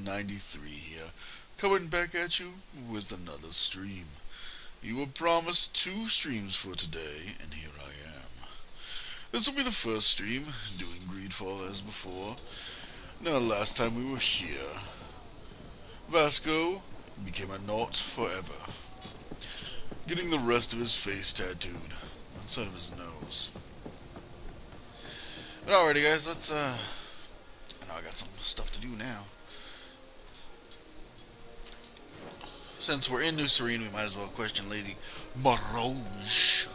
93 here, coming back at you with another stream. You were promised 2 streams for today, and here I am. This will be the first stream, doing GreedFall as before. Now, last time we were here, Vasco became a naught forever, getting the rest of his face tattooed outside of his nose. But alrighty, guys, let's, I know I got some stuff to do now. Since we're in New Serene, we might as well question Lady Morange.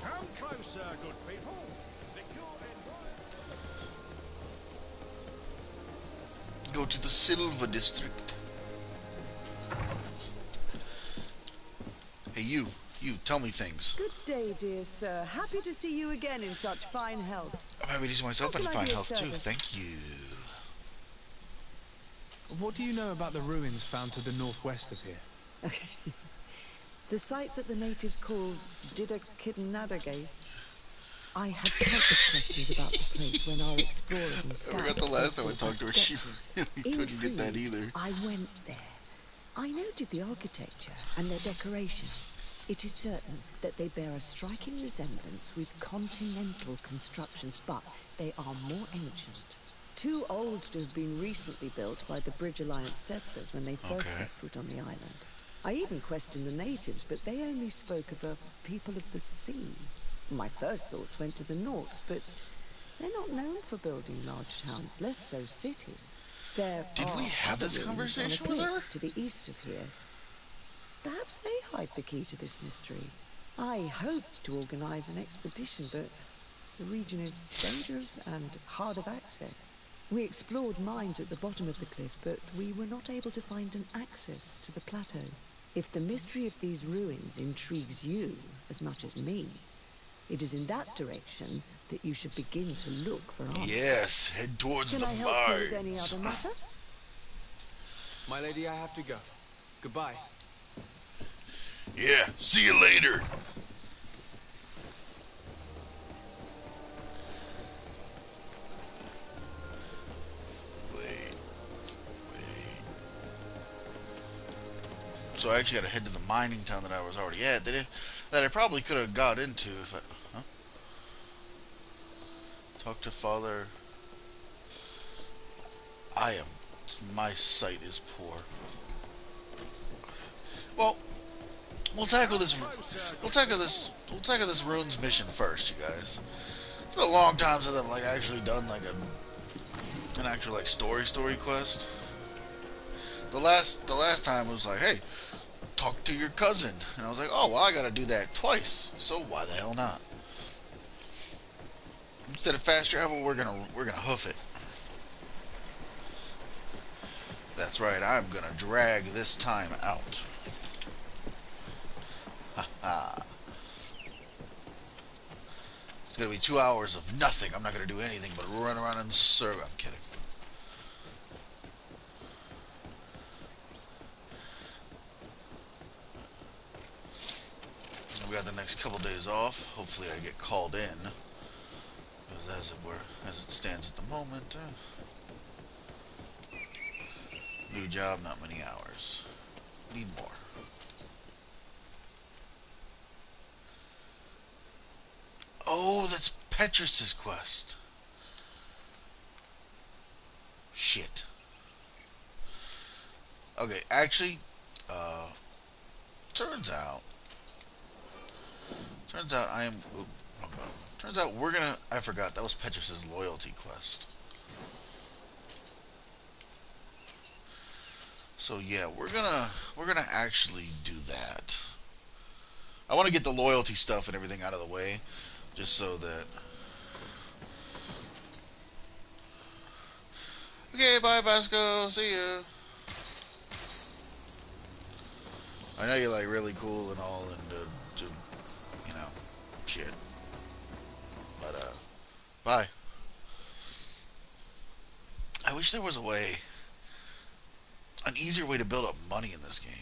Come closer, good people. Go to the Silver District. Hey, you, tell me things. Good day, dear sir. Happy to see you again in such fine health. I'm happy to see myself in fine health too. Thank you. What do you know about the ruins found to the northwest of here? The site that the natives call Didakidnadagase. I had countless questions about the place when our explorers and scouts... I forgot the last time I talked to her, she really couldn't get that either. I went there. I noted the architecture and their decorations. It is certain that they bear a striking resemblance with continental constructions, but they are more ancient. Too old to have been recently built by the Bridge Alliance settlers when they first set foot on the island. I even questioned the natives, but they only spoke of a people of the sea. My first thoughts went to the Norks, but they're not known for building large towns, less so cities. There Did we have this conversation with her? To the east of here. Perhaps they hide the key to this mystery. I hoped to organize an expedition, but the region is dangerous and hard of access. We explored mines at the bottom of the cliff, but we were not able to find an access to the plateau. If the mystery of these ruins intrigues you as much as me, it is in that direction that you should begin to look for answers. Yes, head towards the Can I help you with any other matter? My lady, I have to go. Goodbye. Yeah, see you later. Wait. So I actually got to head to the mining town that I was already at, that I probably could have got into if I... Huh? Talk to Father... My sight is poor. Well, we'll tackle this ruins mission first, you guys. It's been a long time since I've actually done an actual story quest. The last time was like, hey, talk to your cousin, and I was like, oh well, I gotta do that twice, so why the hell not? Instead of fast travel, we're gonna hoof it. That's right, I'm gonna drag this time out. Ha ha. It's gonna be 2 hours of nothing. I'm not gonna do anything but run around in circles. I'm kidding. We got the next couple days off. Hopefully I get called in. Because as it stands at the moment, new job, not many hours. Need more. Oh, that's Petrus's quest. Shit. Okay, actually, turns out I am... Oops, wrong button. Turns out we're gonna... I forgot, that was Petrus's loyalty quest. So yeah, we're gonna actually do that. I want to get the loyalty stuff and everything out of the way, just so that... Okay, bye Vasco, see ya. I know you're really cool and all, and you know, shit. But bye. I wish there was a way, an easier way to build up money in this game.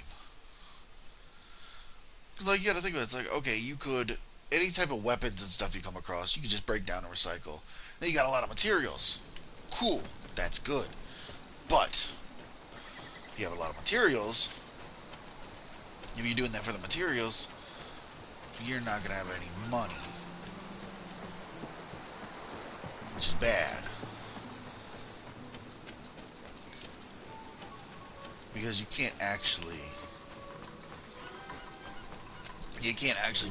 Like, you gotta think about it. It's like, okay, you could, any type of weapons and stuff you come across, you could just break down and recycle. Then you got a lot of materials. Cool. That's good. But, if you have a lot of materials, if you're doing that for the materials, you're not gonna have any money. Which is bad. Because you can't actually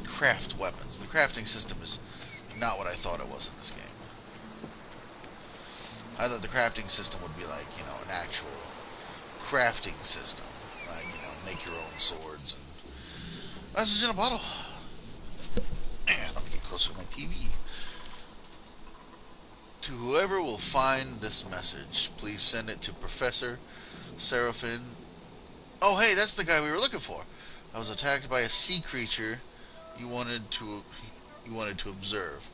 craft weapons. The crafting system is not what I thought it was in this game. I thought the crafting system would be like, you know, an actual crafting system. Like, you know, make your own swords and message in a bottle. And let me get closer to my TV. To whoever will find this message, please send it to Professor Seraphin. Oh, hey, that's the guy we were looking for. I was attacked by a sea creature you wanted to observe.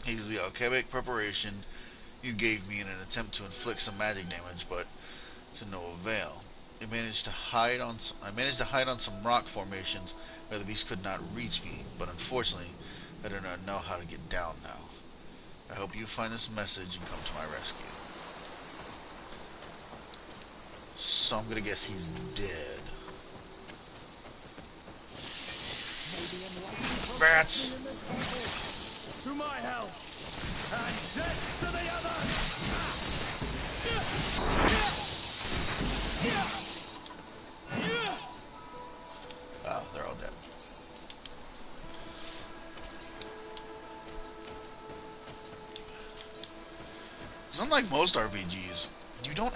He was the alchemic preparation you gave me in an attempt to inflict some magic damage, but to no avail. I managed to hide on some rock formations where the beast could not reach me, but unfortunately, I do not know how to get down now. I hope you find this message and come to my rescue. So I'm gonna guess he's dead. Rats! To my help! And death to the others! Oh, they're all dead. Because unlike most RPGs, you don't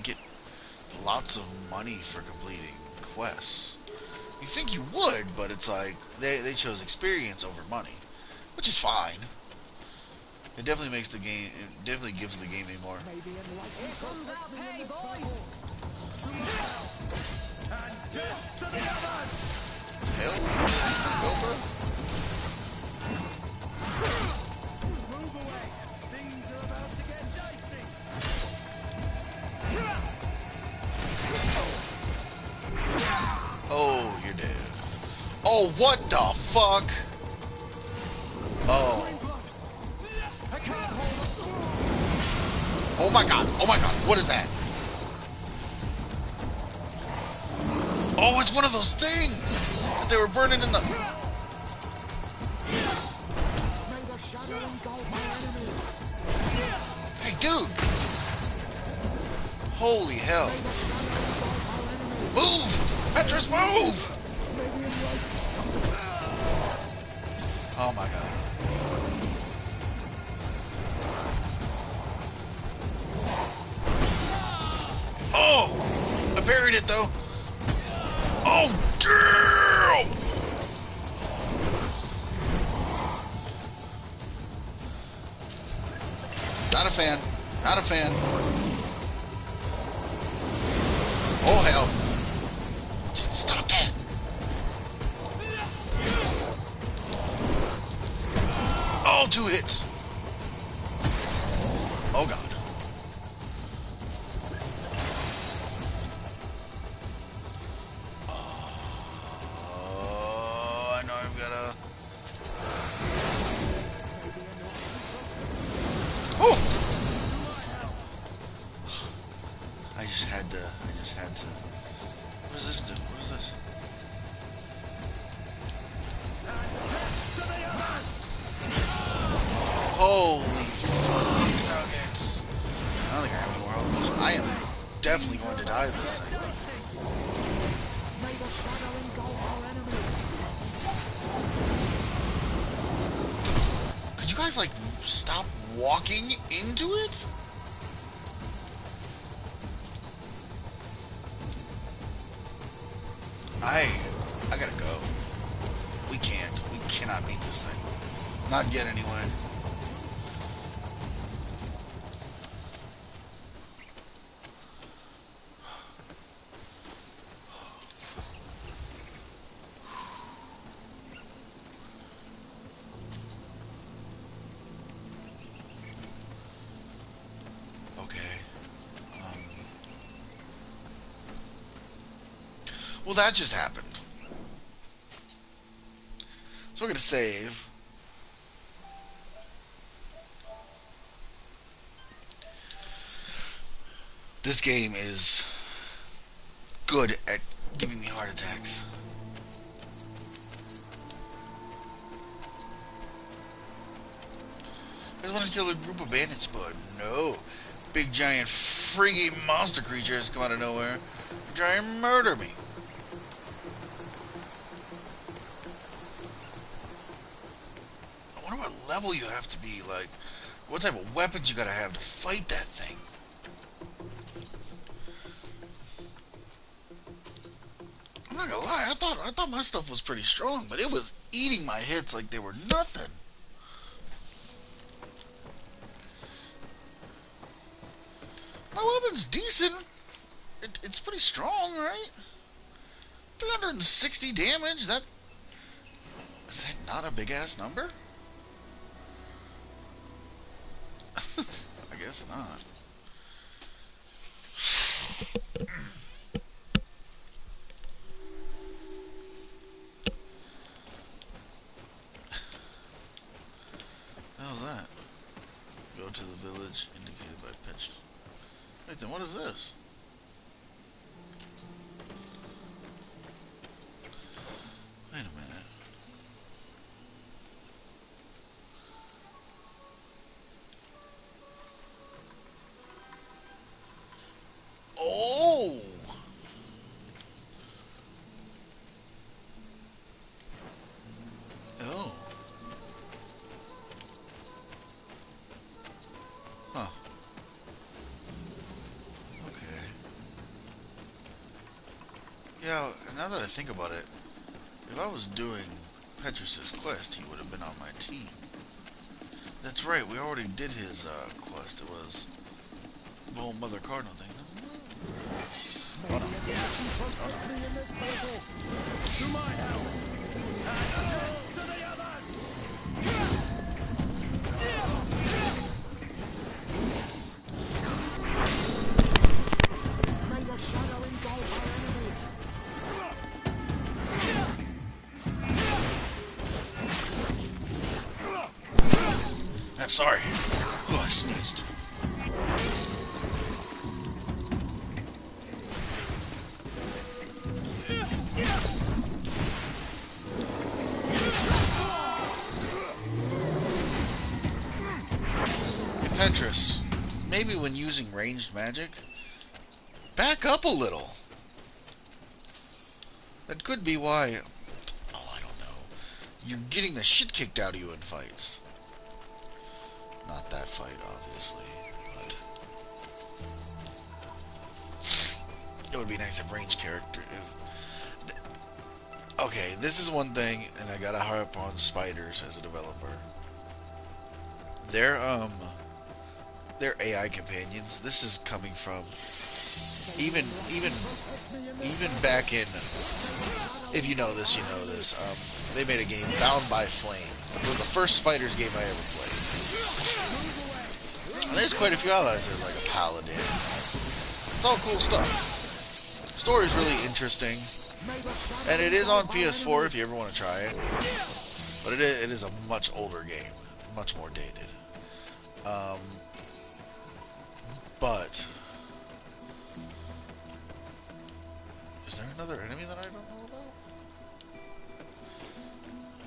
get lots of money for completing quests. You think you would, but it's like they chose experience over money, which is fine. It definitely makes the game. It definitely gives the game a more. Here comes our pay, boys! And death to the others! Hell, Filter. Move away! Things are about to get dicey! Oh, you're dead. Oh, what the fuck? Oh. I can't hold on! Oh my god. Oh my god. What is that? Oh, it's one of those things that they were burning in the. Hey, dude. Holy hell. Move! Petrus, move! Oh my god. Oh! I buried it though. Oh, damn! Not a fan. Not a fan. Oh, hell. Stop that. Oh, 2 hits. Oh, God. Oh, I know I've got to... Oh! I just had to... What does this do? What is this? Holy fuck nuggets. I don't think I have any more of those. I am definitely going to die to this thing. Could you guys, like, stop walking into it? I gotta go. We cannot beat this thing. Not yet, anyway. Well, that just happened. So we're gonna save. This game is good at giving me heart attacks. I just want to kill a group of bandits, but no. Big giant freaky monster creatures come out of nowhere and try and murder me. I wonder what level you have to be, like, what type of weapons you gotta have to fight that thing. I'm not gonna lie, I thought my stuff was pretty strong, but it was eating my hits like they were nothing. My weapon's decent. It's pretty strong, right? 360 damage? Is that not a big ass number? I guess not. How's that? Go to the village indicated by Petrus. Wait, then what is this? Wait a minute. Oh! Oh. Huh. Okay. Yeah, now that I think about it, if I was doing Petrus's quest, he would have been on my team. That's right, we already did his quest. It was the whole Mother Cardinal thing. Oh no. Oh no. To my help! And death to the others! May the shadow engulf our enemies. I'm sorry. Oh, I sneezed. Hey, Petrus, maybe when using ranged magic, back up a little. That could be why... Oh, I don't know. You're getting the shit kicked out of you in fights. Not that fight, obviously, but... It would be nice if ranged character... Okay, this is one thing, and I gotta harp on spiders as a developer. Their AI companions, this is coming from... Even back in... If you know this, you know this. They made a game, Bound by Flame. It was the first spiders game I ever played. And there's quite a few allies. There's like a paladin. It's all cool stuff. Story's really interesting. And it is on PS4 if you ever want to try it. But it is a much older game. Much more dated. But... Is there another enemy that I don't know about?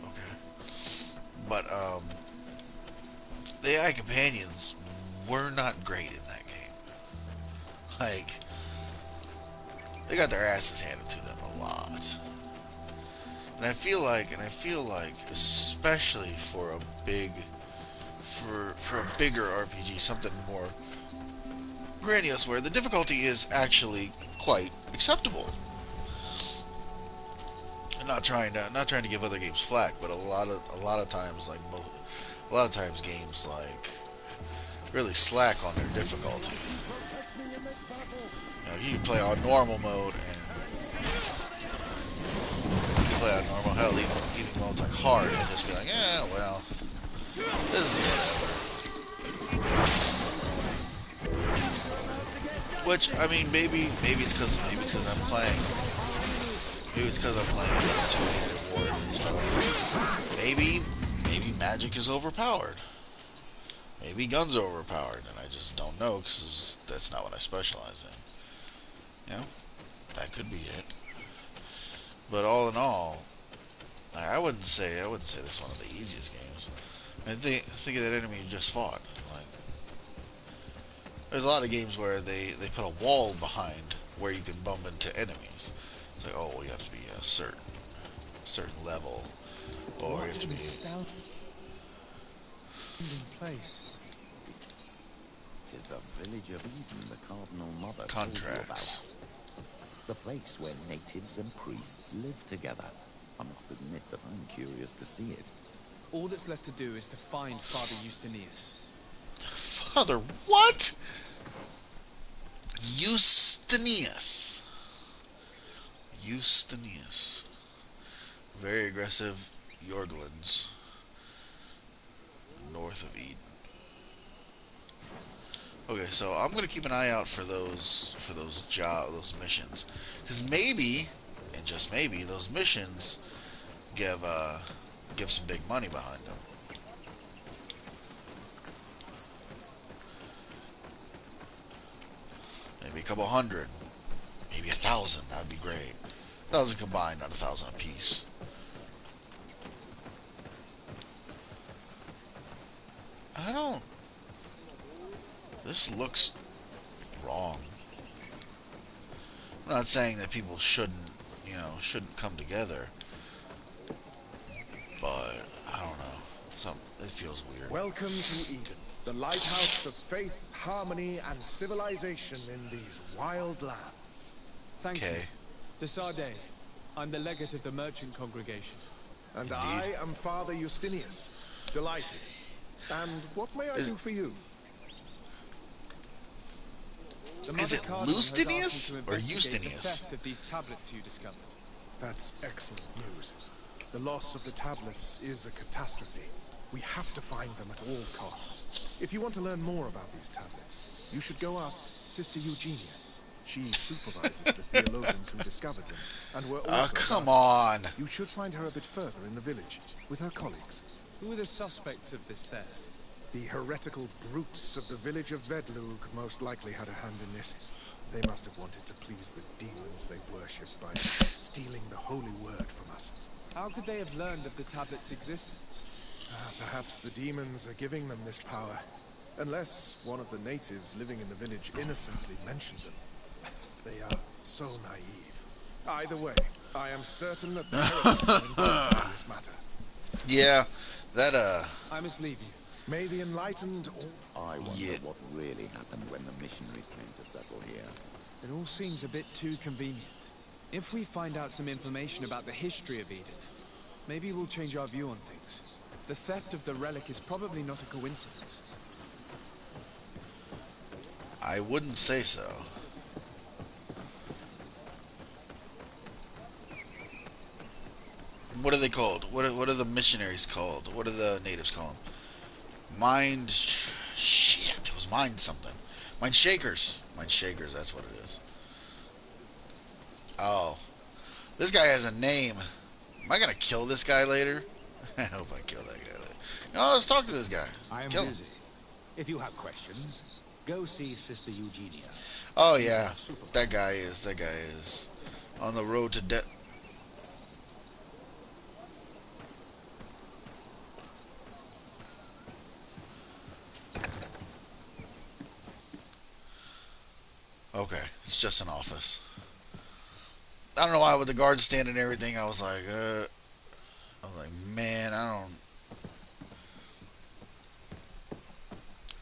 Okay. But, the AI companions were not great in that game. Like, they got their asses handed to them a lot. And I feel like, especially for a bigger RPG, something more grandiose, where the difficulty is actually quite acceptable. I'm not trying to give other games flack, but a lot of times games like really slack on their difficulty. You know, you can play on normal mode and you can play on normal, hell, even though it's like hard, and just be like, yeah, well, this is whatever. Which, I mean, maybe it's because I'm playing. Maybe it's because I'm playing two-handed war and stuff. maybe magic is overpowered. Maybe guns are overpowered, and I just don't know because that's not what I specialize in. You know, that could be it. But all in all, I wouldn't say this is one of the easiest games. I think of that enemy you just fought. Like, there's a lot of games where they put a wall behind where you can bump into enemies. It's like, oh, well, you have to be a certain level, or you have to be. Place. Tis the village of Eden the Cardinal Mother Contracts. told you about. The place where natives and priests live together. I must admit that I'm curious to see it. All that's left to do is to find Father Justinius. Father, what? Justinius. Very aggressive Yorglins. North of Eden. Okay, so I'm gonna keep an eye out for those missions, because maybe, and just maybe, those missions give some big money behind them. Maybe a couple hundred, maybe 1,000. That would be great. 1,000 combined, not 1,000 apiece. This looks wrong. I'm not saying that people shouldn't come together, but I don't know. It feels weird. Welcome to Eden, the lighthouse of faith, harmony, and civilization in these wild lands. Thank you. Okay. Desarde, I'm the legate of the merchant congregation. And I am Father Justinius. Delighted. And what may I do for you? Is it Lustinus or Justinius? The theft of these tablets you discovered. That's excellent news. The loss of the tablets is a catastrophe. We have to find them at all costs. If you want to learn more about these tablets, you should go ask Sister Eugenia. She supervises the theologians who discovered them, and were also... come on! You should find her a bit further in the village, with her colleagues. Who are the suspects of this theft? The heretical brutes of the village of Vedlug most likely had a hand in this. They must have wanted to please the demons they worship by stealing the holy word from us. How could they have learned of the tablet's existence? Perhaps the demons are giving them this power. Unless one of the natives living in the village innocently mentioned them. They are so naive. Either way, I am certain that the heretics are involved in this matter. Yeah, I must leave you. May the enlightened... I wonder what really happened when the missionaries came to settle here. It all seems a bit too convenient. If we find out some information about the history of Eden, maybe we'll change our view on things. The theft of the relic is probably not a coincidence. I wouldn't say so. What are they called? What are the missionaries called? What do the natives call them? Shit, it was mind something. Mind shakers. Mind shakers, that's what it is. Oh. This guy has a name. Am I gonna kill this guy later? I hope I kill that guy later. No, let's talk to this guy. I am busy. If you have questions, go see Sister Eugenia. Oh yeah. That guy is on the road to death. Okay, it's just an office. I don't know why with the guards standing and everything, I was like, man,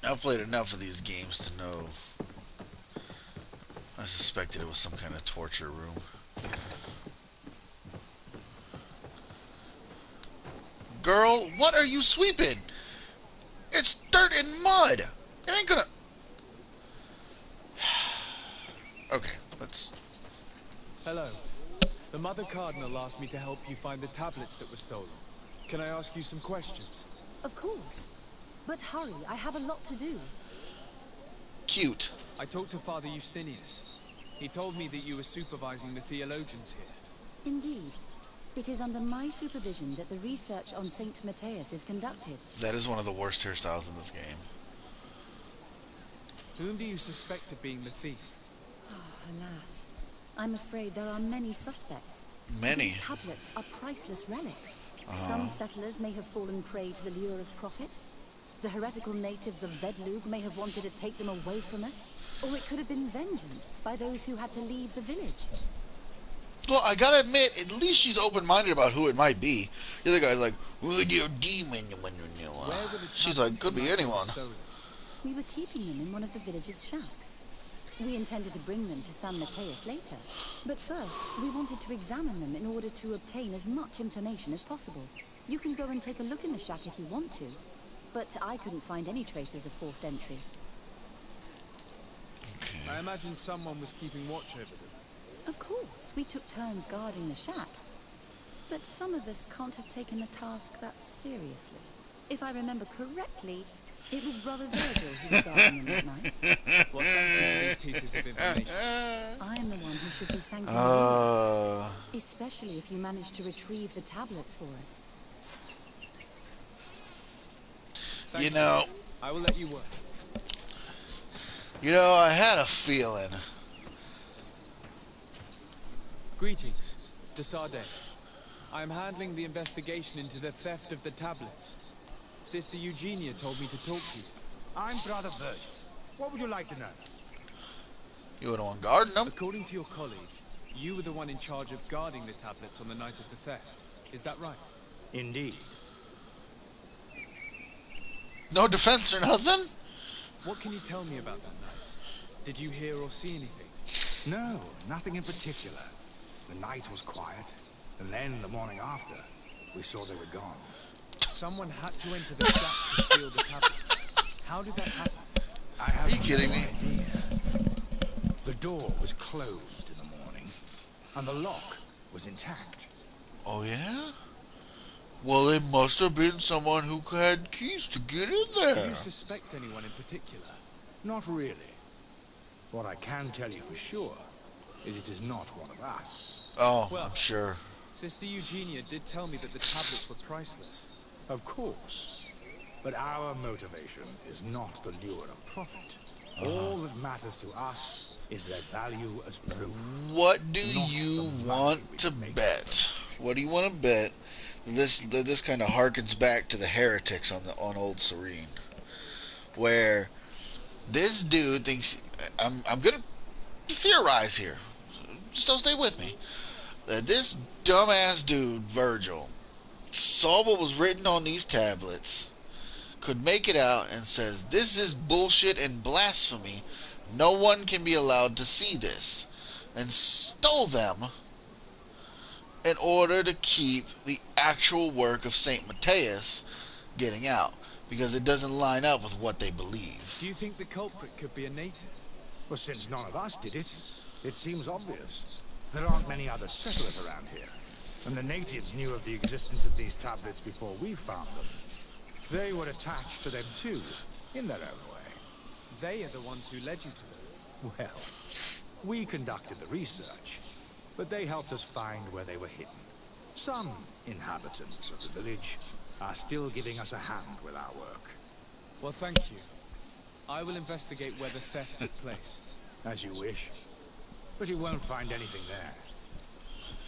I've played enough of these games to know. I suspected it was some kind of torture room. Girl, what are you sweeping? It's dirt and mud. It ain't gonna... Okay, let's... Hello. The Mother Cardinal asked me to help you find the tablets that were stolen. Can I ask you some questions? Of course. But hurry, I have a lot to do. Cute. I talked to Father Justinius. He told me that you were supervising the theologians here. Indeed. It is under my supervision that the research on Saint Matthias is conducted. That is one of the worst hairstyles in this game. Whom do you suspect of being the thief? Alas, I'm afraid there are many suspects. Many. These tablets are priceless relics. Some settlers may have fallen prey to the lure of profit. The heretical natives of Vedlug may have wanted to take them away from us, or it could have been vengeance by those who had to leave the village. Well, I gotta admit, at least she's open-minded about who it might be. The other guy's like, well, you're a demon. She's like, could be anyone. We were keeping them in one of the village's shacks. We intended to bring them to San Matthias later, but first we wanted to examine them in order to obtain as much information as possible. You can go and take a look in the shack if you want to, but I couldn't find any traces of forced entry. Okay. I imagine someone was keeping watch over them. Of course, we took turns guarding the shack, but some of us can't have taken the task that seriously. If I remember correctly, it was Brother Virgil who was guarding them that night. Well, thank you for these pieces of information. I am the one who should be thanking you, especially if you managed to retrieve the tablets for us. Thank You know, I will let you work. I had a feeling. Greetings, Desarde. I am handling the investigation into the theft of the tablets. Sister Eugenia told me to talk to you. I'm Brother Virgil. What would you like to know? You were the one guarding them? According to your colleague, you were the one in charge of guarding the tablets on the night of the theft. Is that right? Indeed. No defense or nothing? What can you tell me about that night? Did you hear or see anything? No, nothing in particular. The night was quiet, and then the morning after, we saw they were gone. Someone had to enter the shack to steal the tablets. How did that happen? I have Are you kidding me? idea. The door was closed in the morning, and the lock was intact. Oh, yeah? Well, it must have been someone who had keys to get in Do there. you suspect anyone in particular? Not really. What I can tell you for sure is it is not one of us. Oh, Well- I'm sure. Sister Eugenia did tell me that the tablets were priceless. Of course. But our motivation is not the lure of profit. All that matters to us is their value as proof. What do Not you the money want we to make. bet? What do you want to bet? This kind of harkens back to the heretics on Old Serene, where this dude thinks I'm gonna theorize here. Just don't stay with me. That this dumbass dude Virgil saw what was written on these tablets, could make it out, and says this is bullshit and blasphemy. No one can be allowed to see this, and stole them in order to keep the actual work of Saint Matthias getting out, because it doesn't line up with what they believe. Do you think the culprit could be a native? Well, since none of us did it, it seems obvious. There aren't many other settlers around here, and the natives knew of the existence of these tablets before we found them. They were attached to them too, in their own way. They are the ones who led you to them. Well, we conducted the research, but they helped us find where they were hidden. Some inhabitants of the village are still giving us a hand with our work. Well, thank you. I will investigate where the theft took place. As you wish. But you won't find anything there.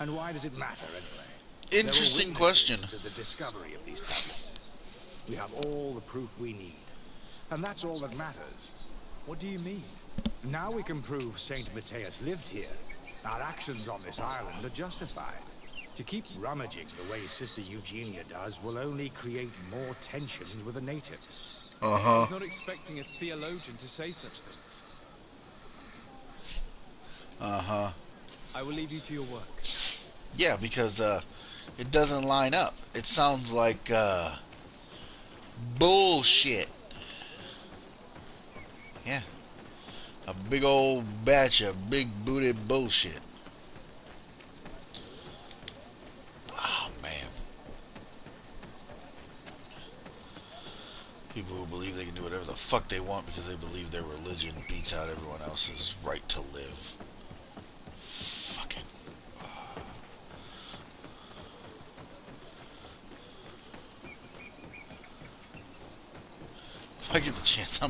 And why does it matter anyway? Interesting question. To the discovery of these tablets. We have all the proof we need. And that's all that matters. What do you mean? Now we can prove Saint Matthias lived here. Our actions on this island are justified. To keep rummaging the way Sister Eugenia does will only create more tensions with the natives. I Uh-huh. was not expecting a theologian to say such things. Uh-huh. I will leave you to your work. Yeah, because it doesn't line up. It sounds like bullshit. Yeah. A big old batch of big booted bullshit. Oh, man. People who believe they can do whatever the fuck they want because they believe their religion beats out everyone else's right to live. Fucking. If I get the chance,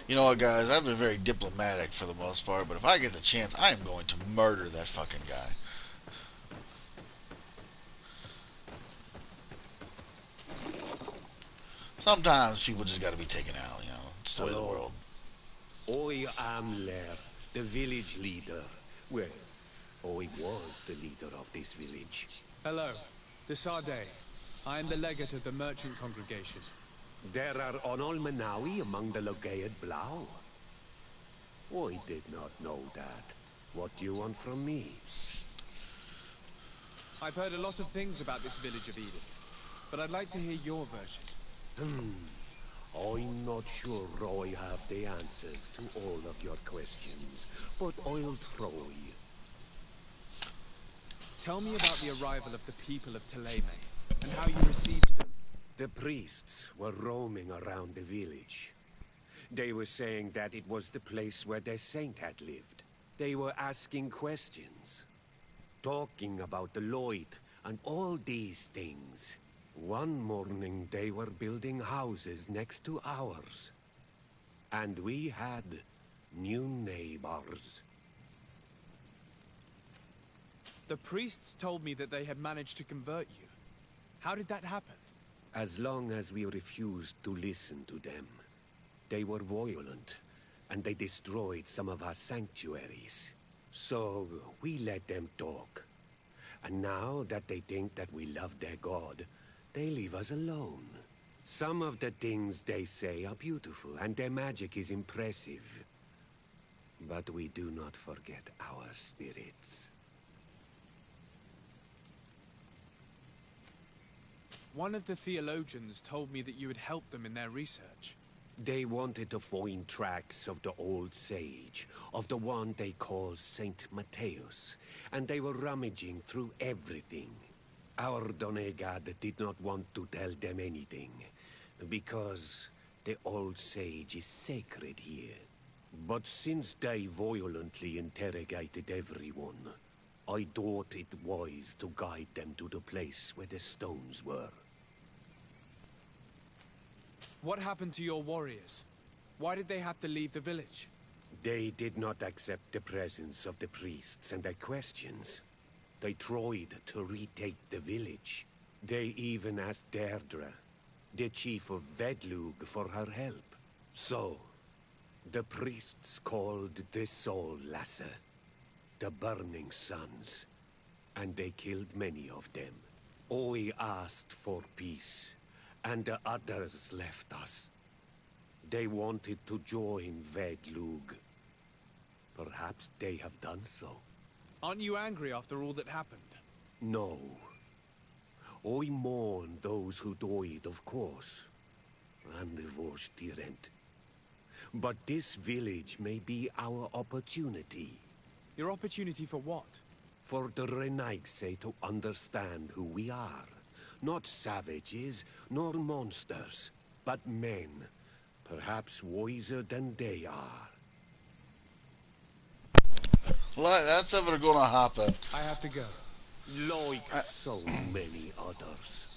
you know what, guys? I've been very diplomatic for the most part, but if I get the chance, I am going to murder that fucking guy. Sometimes people just got to be taken out. You know, it's the way of the world. I am Lair, the village leader. Well, I was the leader of this village. Hello, Desade. I am the legate of the merchant congregation. There are Onolmanawi among the Logead Blau. I did not know that. What do you want from me? I've heard a lot of things about this village of Eden, but I'd like to hear your version. I'm not sure I have the answers to all of your questions, but I'll try. Tell me about the arrival of the people of Claymore, and how you received them. The priests were roaming around the village. They were saying that it was the place where their saint had lived. They were asking questions, talking about the Lloyd and all these things. One morning they were building houses next to ours. And we had new neighbors. The priests told me that they had managed to convert you. How did that happen? As long as we refused to listen to them, they were violent, and they destroyed some of our sanctuaries. So we let them talk. And now that they think that we love their god, they leave us alone. Some of the things they say are beautiful, and their magic is impressive. But we do not forget our spirits. One of the theologians told me that you had helped them in their research. They wanted to find tracks of the old sage, of the one they call Saint Matthäus, and they were rummaging through everything. Our Donegad did not want to tell them anything, because the old sage is sacred here. But since they violently interrogated everyone, I thought it wise to guide them to the place where the stones were. What happened to your warriors? Why did they have to leave the village? They did not accept the presence of the priests and their questions. They tried to retake the village. They even asked Deirdre, the chief of Vedlug, for her help. So, the priests called the Soul Lasser, the Burning Suns, and they killed many of them. I asked for peace, and the others left us. They wanted to join Vedlug. Perhaps they have done so. Aren't you angry after all that happened? No. I mourn those who died, of course, and the Vorstyrent. But this village may be our opportunity. Your opportunity for what? For the Renaigse to understand who we are. Not savages, nor monsters, but men, perhaps wiser than they are. That's ever gonna happen. I have to go. Like so many others.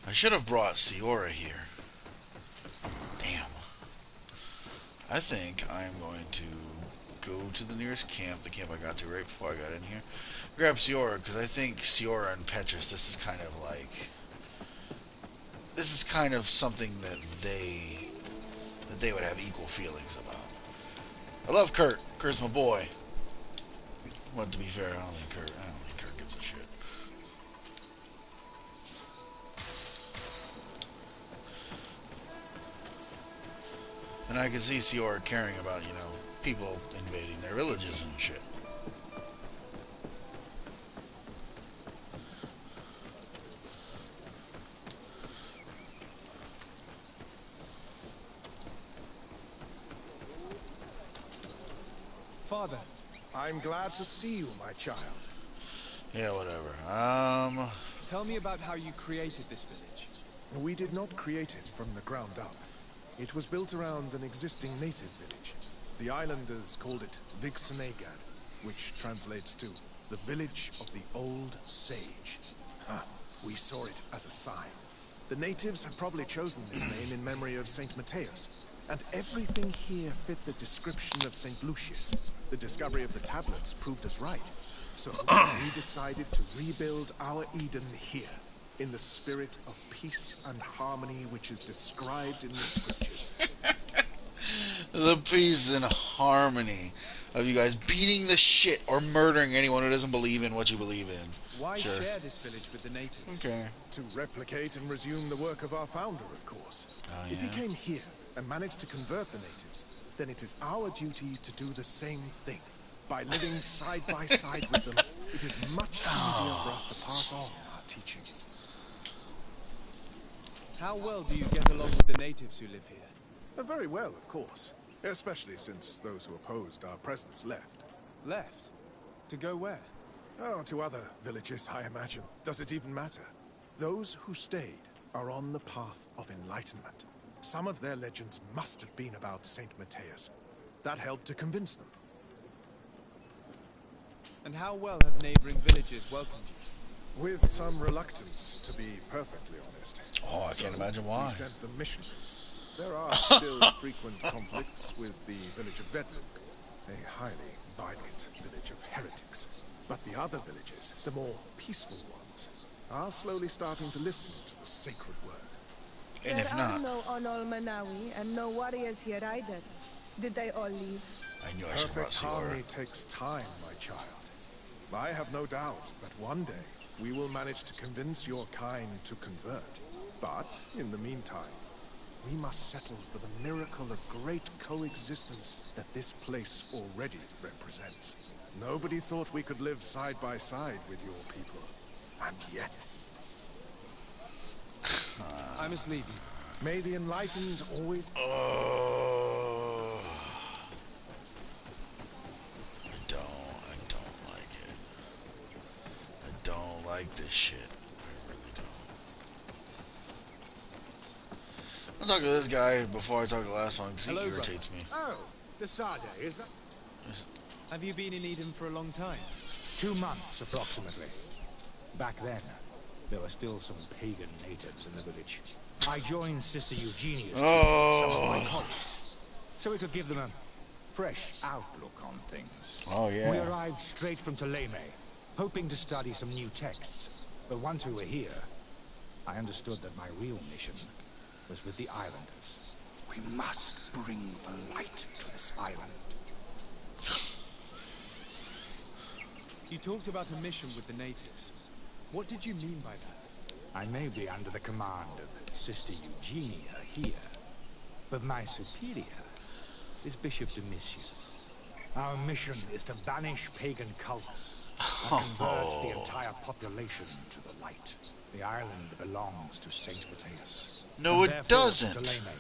I should have brought Siora here. Damn. I think I'm going to go to the nearest camp, the camp I got to right before I got in here. Grab Siora, because I think Siora and Petrus, this is kind of something that they would have equal feelings about. I love Kurt. Kurt's my boy. But to be fair, I don't think Kurt gives a shit. And I can see Siora caring about, people invading their villages and shit. Father. I'm glad to see you, my child. Yeah, whatever. Tell me about how you created this village. We did not create it from the ground up. It was built around an existing native village. The islanders called it Vixenagad, which translates to the village of the old sage. We saw it as a sign. The natives had probably chosen this name in memory of Saint Matthias, and everything here fit the description of Saint Lucius. The discovery of the tablets proved us right. So we decided to rebuild our Eden here, in the spirit of peace and harmony which is described in the scriptures. The peace and harmony of you guys beating the shit or murdering anyone who doesn't believe in what you believe in. Why Sure. share this village with the natives? Okay. To replicate and resume the work of our founder, of course. Oh, If he yeah? came here and managed to convert the natives, then it is our duty to do the same thing. By living side by side with them, it is much easier for us to pass on our teachings. How well do you get along with the natives who live here? Very well, of course. Especially since those who opposed our presence left. Left? To go where? Oh, to other villages, I imagine. Does it even matter? Those who stayed are on the path of enlightenment. Some of their legends must have been about Saint Matthias. That helped to convince them. And how well have neighboring villages welcomed you? With some reluctance, to be perfectly honest. Oh, I can't imagine why. We sent the missionaries. There are still frequent conflicts with the village of Vedluk, a highly violent village of heretics. But the other villages, the more peaceful ones, are slowly starting to listen to the sacred word. And if There not, are no Onol Manawi and no warriors here either. Did they all leave? I knew I should have brought Perfect Siora. harmony takes time, my child. I have no doubt that one day we will manage to convince your kind to convert. But in the meantime, we must settle for the miracle of great coexistence that this place already represents. Nobody thought we could live side by side with your people. And yet... I must leave you. May the enlightened always... Oh, I don't like it. I don't like this shit. I really don't. I'll talk to this guy before I talk to the last one because he Hello, irritates me. Oh, Desade, is that? Have you been in Eden for a long time? 2 months, approximately. Back then, there were still some pagan natives in the village. I joined Sister Eugenia's team with some of my colleagues, so we could give them a fresh outlook on things. Oh, yeah. We arrived straight from Claymore, hoping to study some new texts. But once we were here, I understood that my real mission was with the islanders. We must bring the light to this island. You talked about a mission with the natives. What did you mean by that? I may be under the command of Sister Eugenia here, but my superior is Bishop Domitius. Our mission is to banish pagan cults and convert the entire population to the light. The island belongs to Saint Matthias. No, and it therefore doesn't. to Claymore,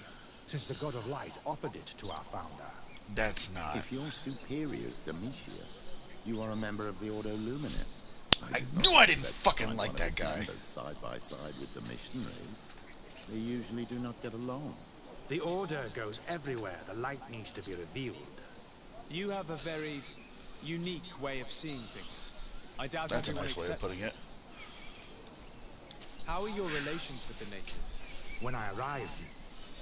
since the God of Light offered it to our founder. That's not. If your superior's Domitius, you are a member of the Ordo Luminis. I did knew not I didn't expect to fucking find like one of that its guy. members side by side with the missionaries. They usually do not get along. The Order goes everywhere the light needs to be revealed. You have a very unique way of seeing things. I doubt That's a everyone nice way of accepts putting it. How are your relations with the natives? When I arrived,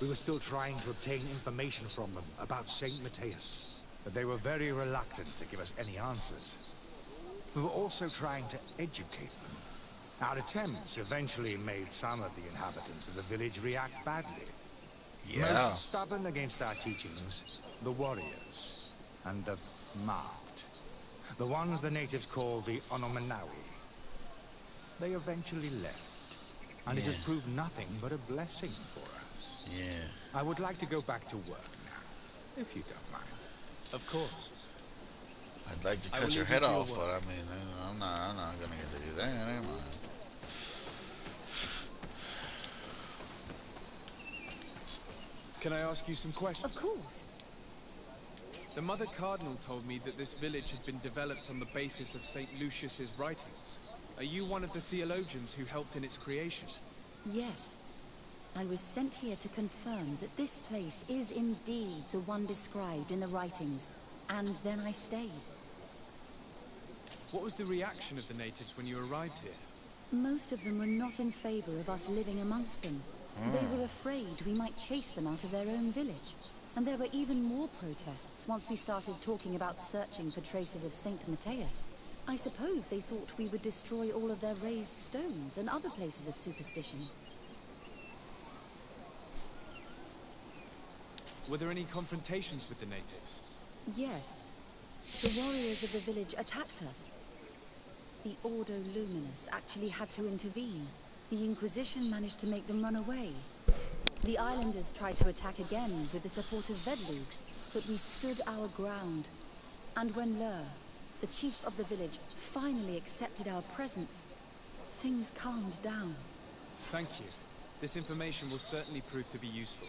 we were still trying to obtain information from them about Saint Matthias, but they were very reluctant to give us any answers. We were also trying to educate them. Our attempts eventually made some of the inhabitants of the village react badly. Yeah. Most stubborn against our teachings, the warriors, and the marked. The ones the natives call the Onomanawi. They eventually left, and it has proved nothing but a blessing for us. Yeah. I would like to go back to work now, if you don't mind. Of course. I'd like to I cut will your leave you head to your off, work. but I mean, I'm not gonna get to do that, am I? Can I ask you some questions? Of course. The Mother Cardinal told me that this village had been developed on the basis of St. Lucius's writings. Are you one of the theologians who helped in its creation? Yes. I was sent here to confirm that this place is indeed the one described in the writings, and then I stayed. What was the reaction of the natives when you arrived here? Most of them were not in favor of us living amongst them. They were afraid we might chase them out of their own village. And there were even more protests once we started talking about searching for traces of Saint Matthias. I suppose they thought we would destroy all of their raised stones and other places of superstition. Were there any confrontations with the natives? Yes. The warriors of the village attacked us. The Ordo Luminous actually had to intervene. The Inquisition managed to make them run away. The islanders tried to attack again with the support of Vedlug, but we stood our ground. And when Lur, the chief of the village, finally accepted our presence, things calmed down. Thank you. This information will certainly prove to be useful.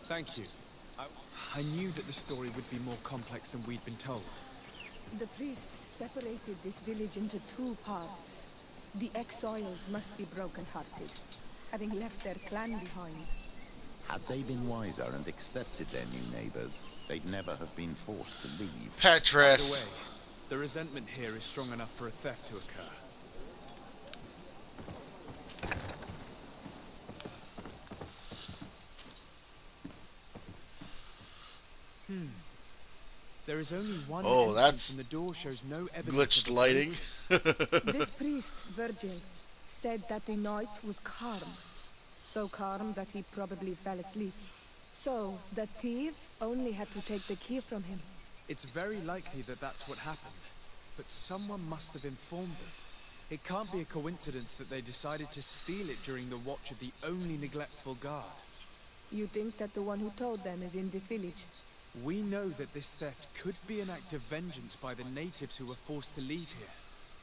Thank you. I knew that the story would be more complex than we'd been told. The priests separated this village into two parts. The exiles must be broken-hearted, having left their clan behind. Had they been wiser and accepted their new neighbors, they'd never have been forced to leave. Petrus! By the way, the resentment here is strong enough for a theft to occur. There is only one entrance that's and the door shows no evidence glitched of a lighting. This priest, Virgil, said that the night was calm. So calm that he probably fell asleep. So, the thieves only had to take the key from him. It's very likely that that's what happened. But someone must have informed them. It can't be a coincidence that they decided to steal it during the watch of the only neglectful guard. You think that the one who told them is in this village? We know that this theft could be an act of vengeance by the natives who were forced to leave here.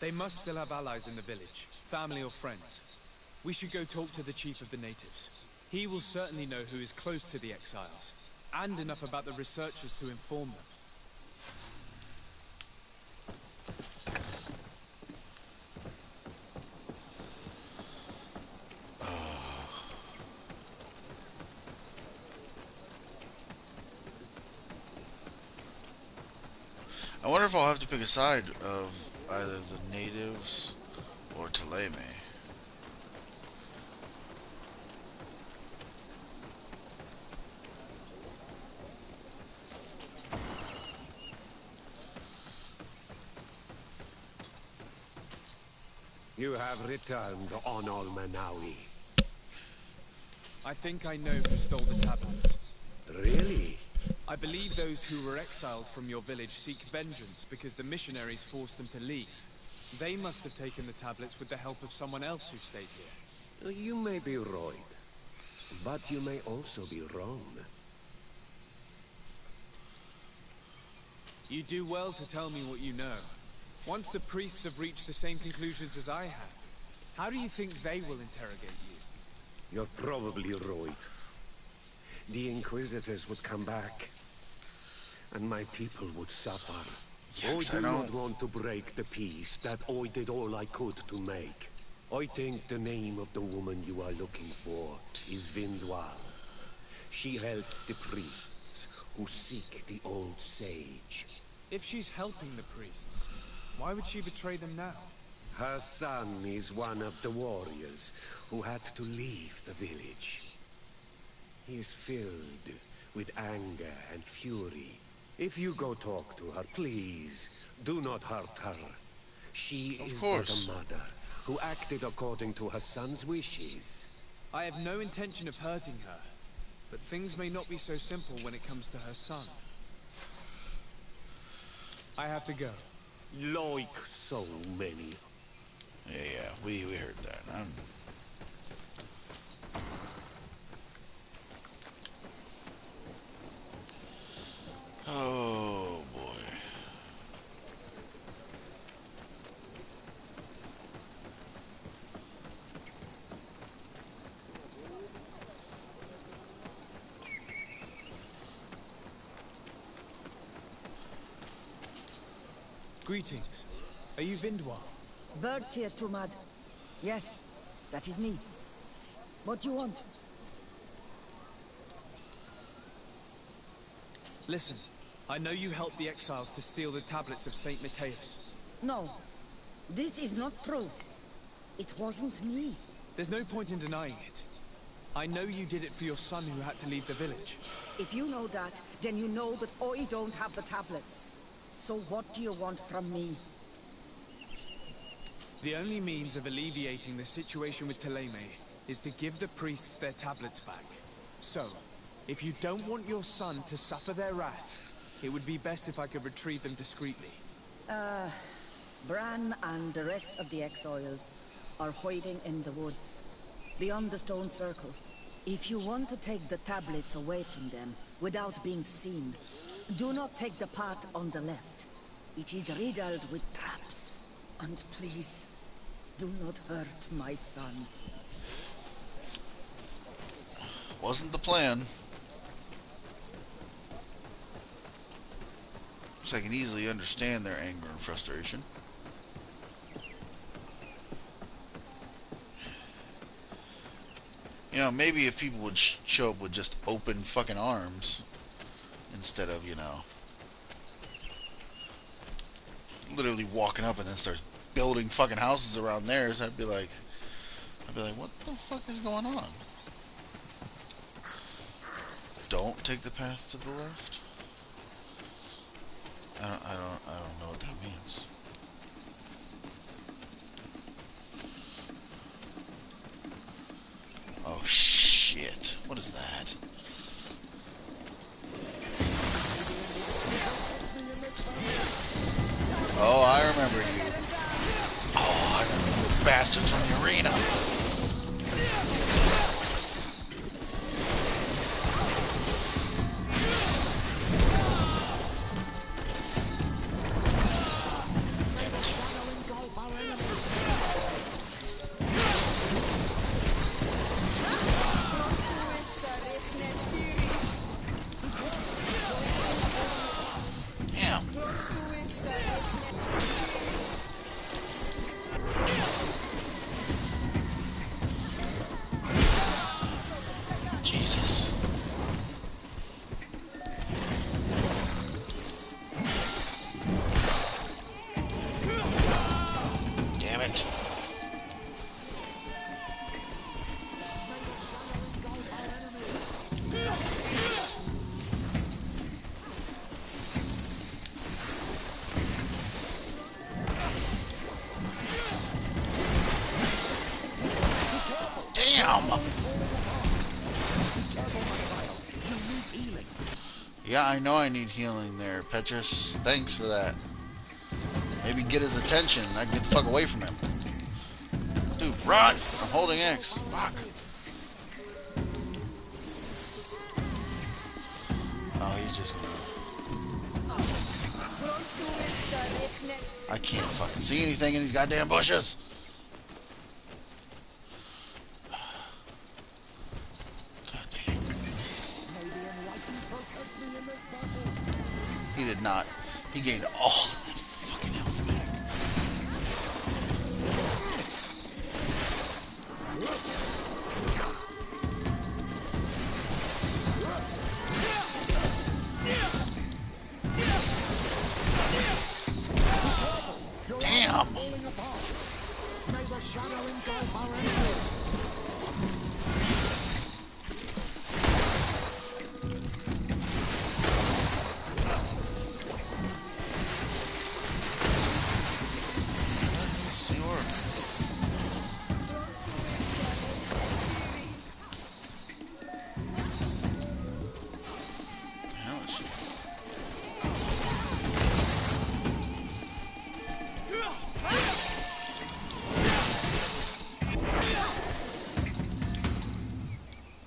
They must still have allies in the village, family or friends. We should go talk to the chief of the natives. He will certainly know who is close to the exiles, and enough about the researchers to inform them. I wonder if I'll have to pick a side of either the natives or Claymore. You have returned on Almanawi. I think I know who stole the tablets. Really? I believe those who were exiled from your village seek vengeance because the missionaries forced them to leave. They must have taken the tablets with the help of someone else who stayed here. You may be right, but you may also be wrong. You do well to tell me what you know. Once the priests have reached the same conclusions as I have, how do you think they will interrogate you? You're probably right. The Inquisitors would come back, and my people would suffer. Yes, I I do know. not want to break the peace that I did all I could to make. I think the name of the woman you are looking for is Vindwal. She helps the priests who seek the old sage. If she's helping the priests, why would she betray them now? Her son is one of the warriors who had to leave the village. He is filled with anger and fury. If you go talk to her, please, do not hurt her. She is but a mother who acted according to her son's wishes. I have no intention of hurting her, but things may not be so simple when it comes to her son. I have to go. Like so many. Yeah, we heard that. Oh boy. Greetings. Are you Vindwal? Bertia Tumad. Yes, that is me. What do you want? Listen, I know you helped the exiles to steal the tablets of Saint Matthias. No. This is not true. It wasn't me. There's no point in denying it. I know you did it for your son who had to leave the village. If you know that, then you know that I don't have the tablets. So what do you want from me? The only means of alleviating the situation with Claymore is to give the priests their tablets back. So, if you don't want your son to suffer their wrath, it would be best if I could retrieve them discreetly. Bran and the rest of the exiles are hiding in the woods, beyond the stone circle. If you want to take the tablets away from them without being seen, do not take the path on the left. It is riddled with traps. And please, do not hurt my son. Wasn't the plan. So I can easily understand their anger and frustration. You know, maybe if people would show up with just open fucking arms instead of, you know, literally walking up and then start building fucking houses around theirs, I'd be like, what the fuck is going on? Don't take the path to the left? I don't know what that means. Oh shit. What is that? Oh, I remember you. Oh, I remember you bastards from the arena. Jesus. Damn it. Damn. Yeah, I know I need healing there, Petrus. Thanks for that. Maybe get his attention. I can get the fuck away from him. Dude, run! I'm holding X. Fuck. Oh, he's just gonna... I can't fucking see anything in these goddamn bushes. He did not. He gained all that fucking health back. Damn! May the shadow engulf our enemies.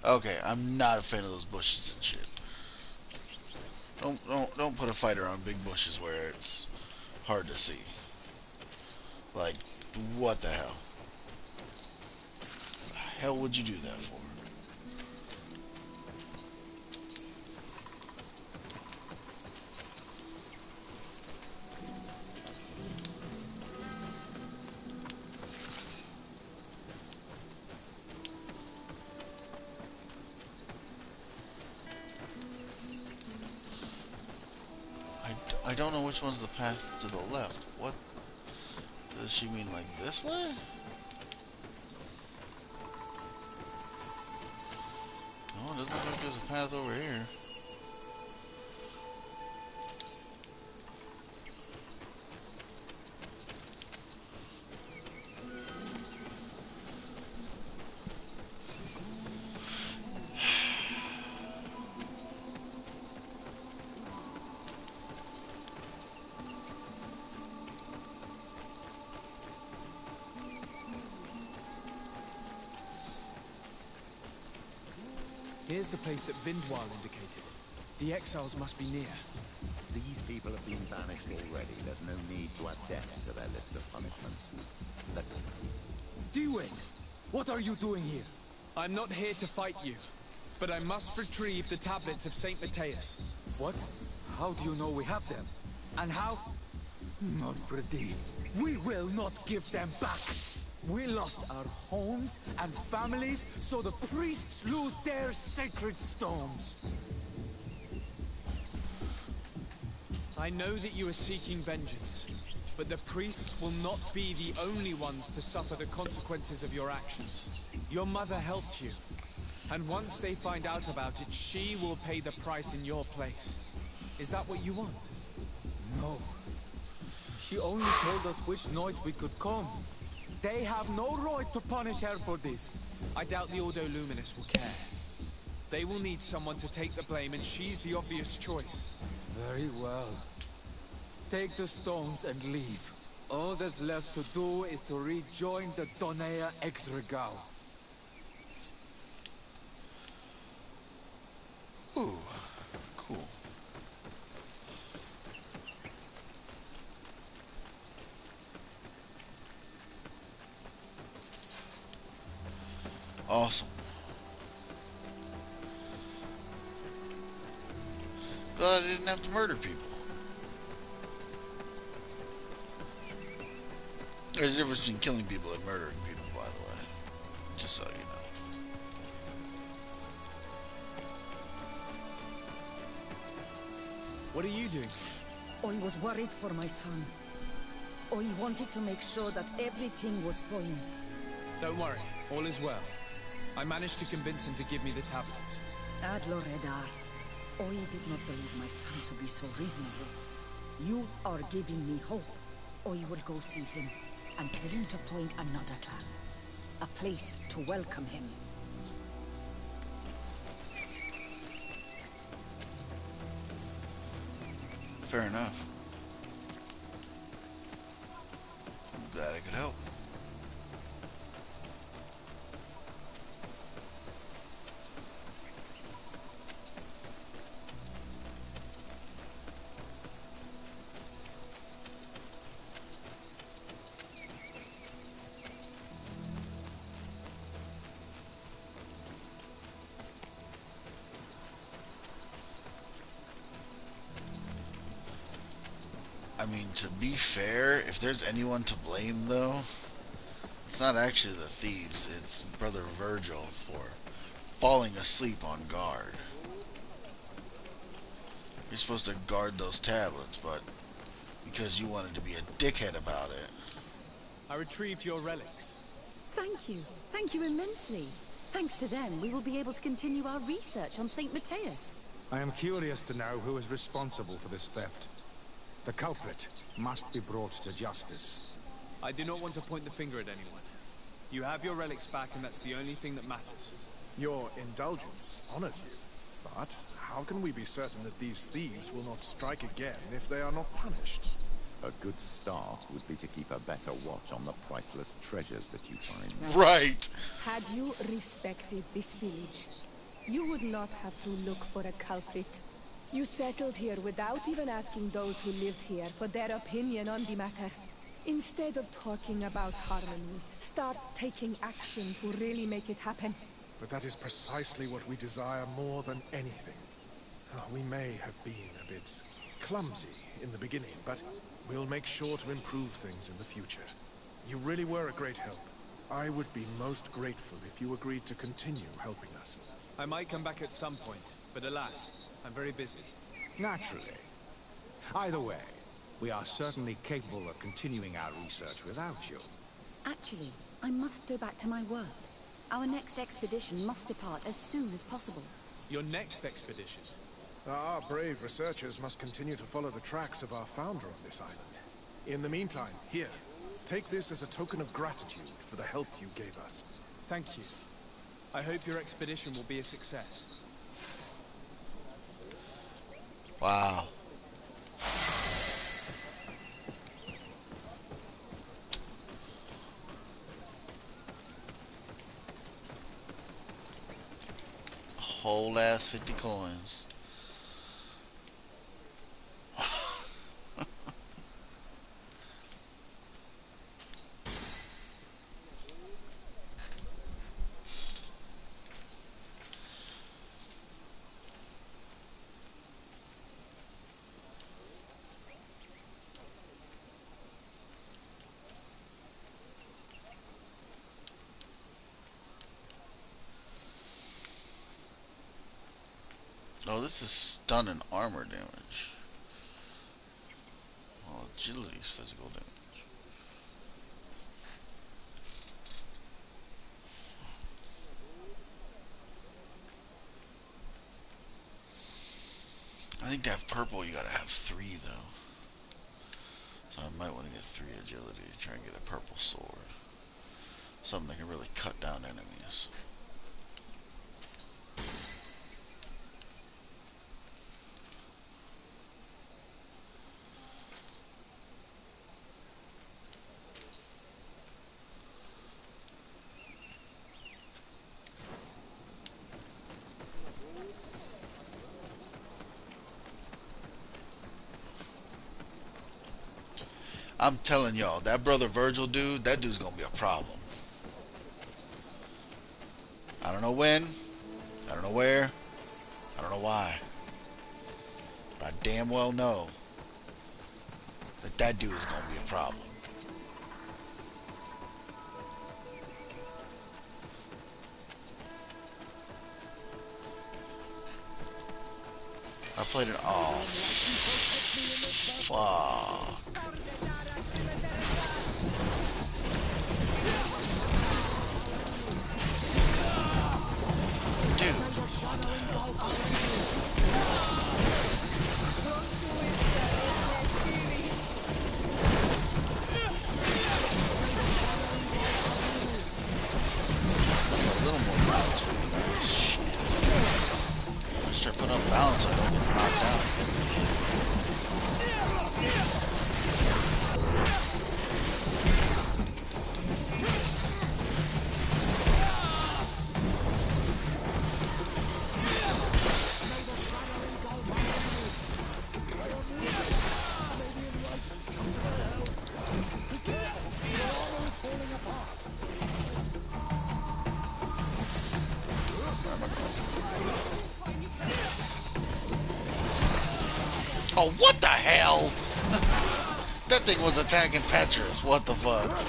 Okay, I'm not a fan of those bushes and shit. Don't put a fighter on big bushes where it's hard to see. Like, what the hell? The hell would you do that for? I don't know which one's the path to the left. What? Does she mean like this way? No, it doesn't look like there's a path over here. Here's the place that Vindwal indicated. The exiles must be near. These people have been banished already. There's no need to add death to their list of punishments. Dewed! What are you doing here? I'm not here to fight you, but I must retrieve the tablets of Saint Matthias. What? How do you know we have them? And how? Not Freddy. We will not give them back! We lost our homes and families, so the priests lose their sacred stones. I know that you are seeking vengeance, but the priests will not be the only ones to suffer the consequences of your actions. Your mother helped you, and once they find out about it, she will pay the price in your place. Is that what you want? No. She only told us which night we could come. They have no right to punish her for this. I doubt the Ordo Luminous will care. They will need someone to take the blame, and she's the obvious choice. Very well. Take the stones and leave. All that's left to do is to rejoin the Donea Exregao. Ooh, cool. Awesome. Glad I didn't have to murder people. There's a difference between killing people and murdering people, by the way. Just so you know. What are you doing? I was worried for my son. I wanted to make sure that everything was fine. Don't worry, all is well. I managed to convince him to give me the tablets. Adloreda, I did not believe my son to be so reasonable. You are giving me hope. I will go see him and tell him to find another clan. A place to welcome him. Fair enough. I'm glad I could help. I mean, to be fair, if there's anyone to blame, though, it's not actually the thieves, it's Brother Virgil for falling asleep on guard. You're supposed to guard those tablets, but because you wanted to be a dickhead about it. I retrieved your relics. Thank you. Thank you immensely. Thanks to them, we will be able to continue our research on Saint Matthias. I am curious to know who is responsible for this theft. The culprit must be brought to justice. I do not want to point the finger at anyone. You have your relics back, and that's the only thing that matters. Your indulgence honors you. But how can we be certain that these thieves will not strike again if they are not punished? A good start would be to keep a better watch on the priceless treasures that you find. Right! Had you respected this village, you would not have to look for a culprit. You settled here without even asking those who lived here for their opinion on the matter. Instead of talking about harmony, start taking action to really make it happen. But that is precisely what we desire more than anything. We may have been a bit clumsy in the beginning, but we'll make sure to improve things in the future. You really were a great help. I would be most grateful if you agreed to continue helping us. I might come back at some point, but alas, I'm very busy. Naturally. Either way, We are certainly capable of continuing our research without you. Actually, I must go back to my work. Our next expedition must depart as soon as possible. Your next expedition? Our brave researchers must continue to follow the tracks of our founder on this island. In the meantime, here, take this as a token of gratitude for the help you gave us. Thank you. I hope your expedition will be a success. Wow. Whole ass 50 coins. Oh, this is stun and armor damage. Well, agility is physical damage. I think to have purple, you gotta have 3 though. So I might want to get 3 agility to try and get a purple sword. Something that can really cut down enemies. I'm telling y'all, that brother Virgil dude, that dude's gonna be a problem. I don't know when, I don't know where, I don't know why. But I damn well know that that dude is gonna be a problem. I played it off. Fuck. Dude, what the hell? A little more balance would be nice. Shit. I start putting up balance so I don't get knocked down. Oh, what the hell? That thing was attacking Petrus. What the fuck? Okay,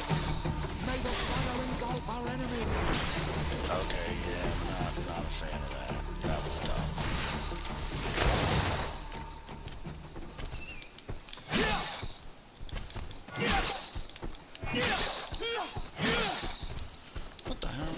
yeah, I'm not a fan of that. That was dumb. What the hell?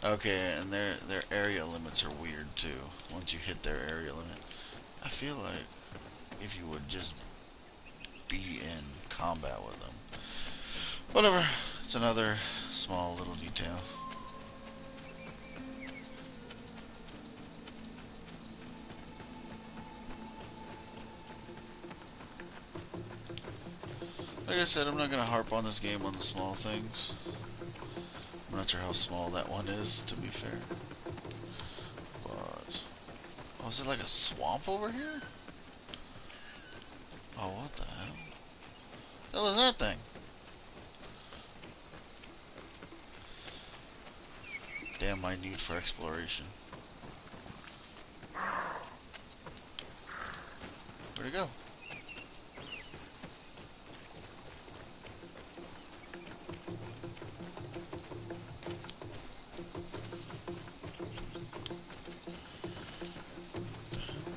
Okay, and their area limits are weird too. Once you hit their area limit, I feel like if you would just be in combat with them. Whatever, it's another small little detail. Like I said, I'm not gonna harp on this game on the small things. I'm not sure how small that one is, to be fair. But oh, is it like a swamp over here? Oh, what the hell? The hell is that thing? Damn, my need for exploration. Where'd it go?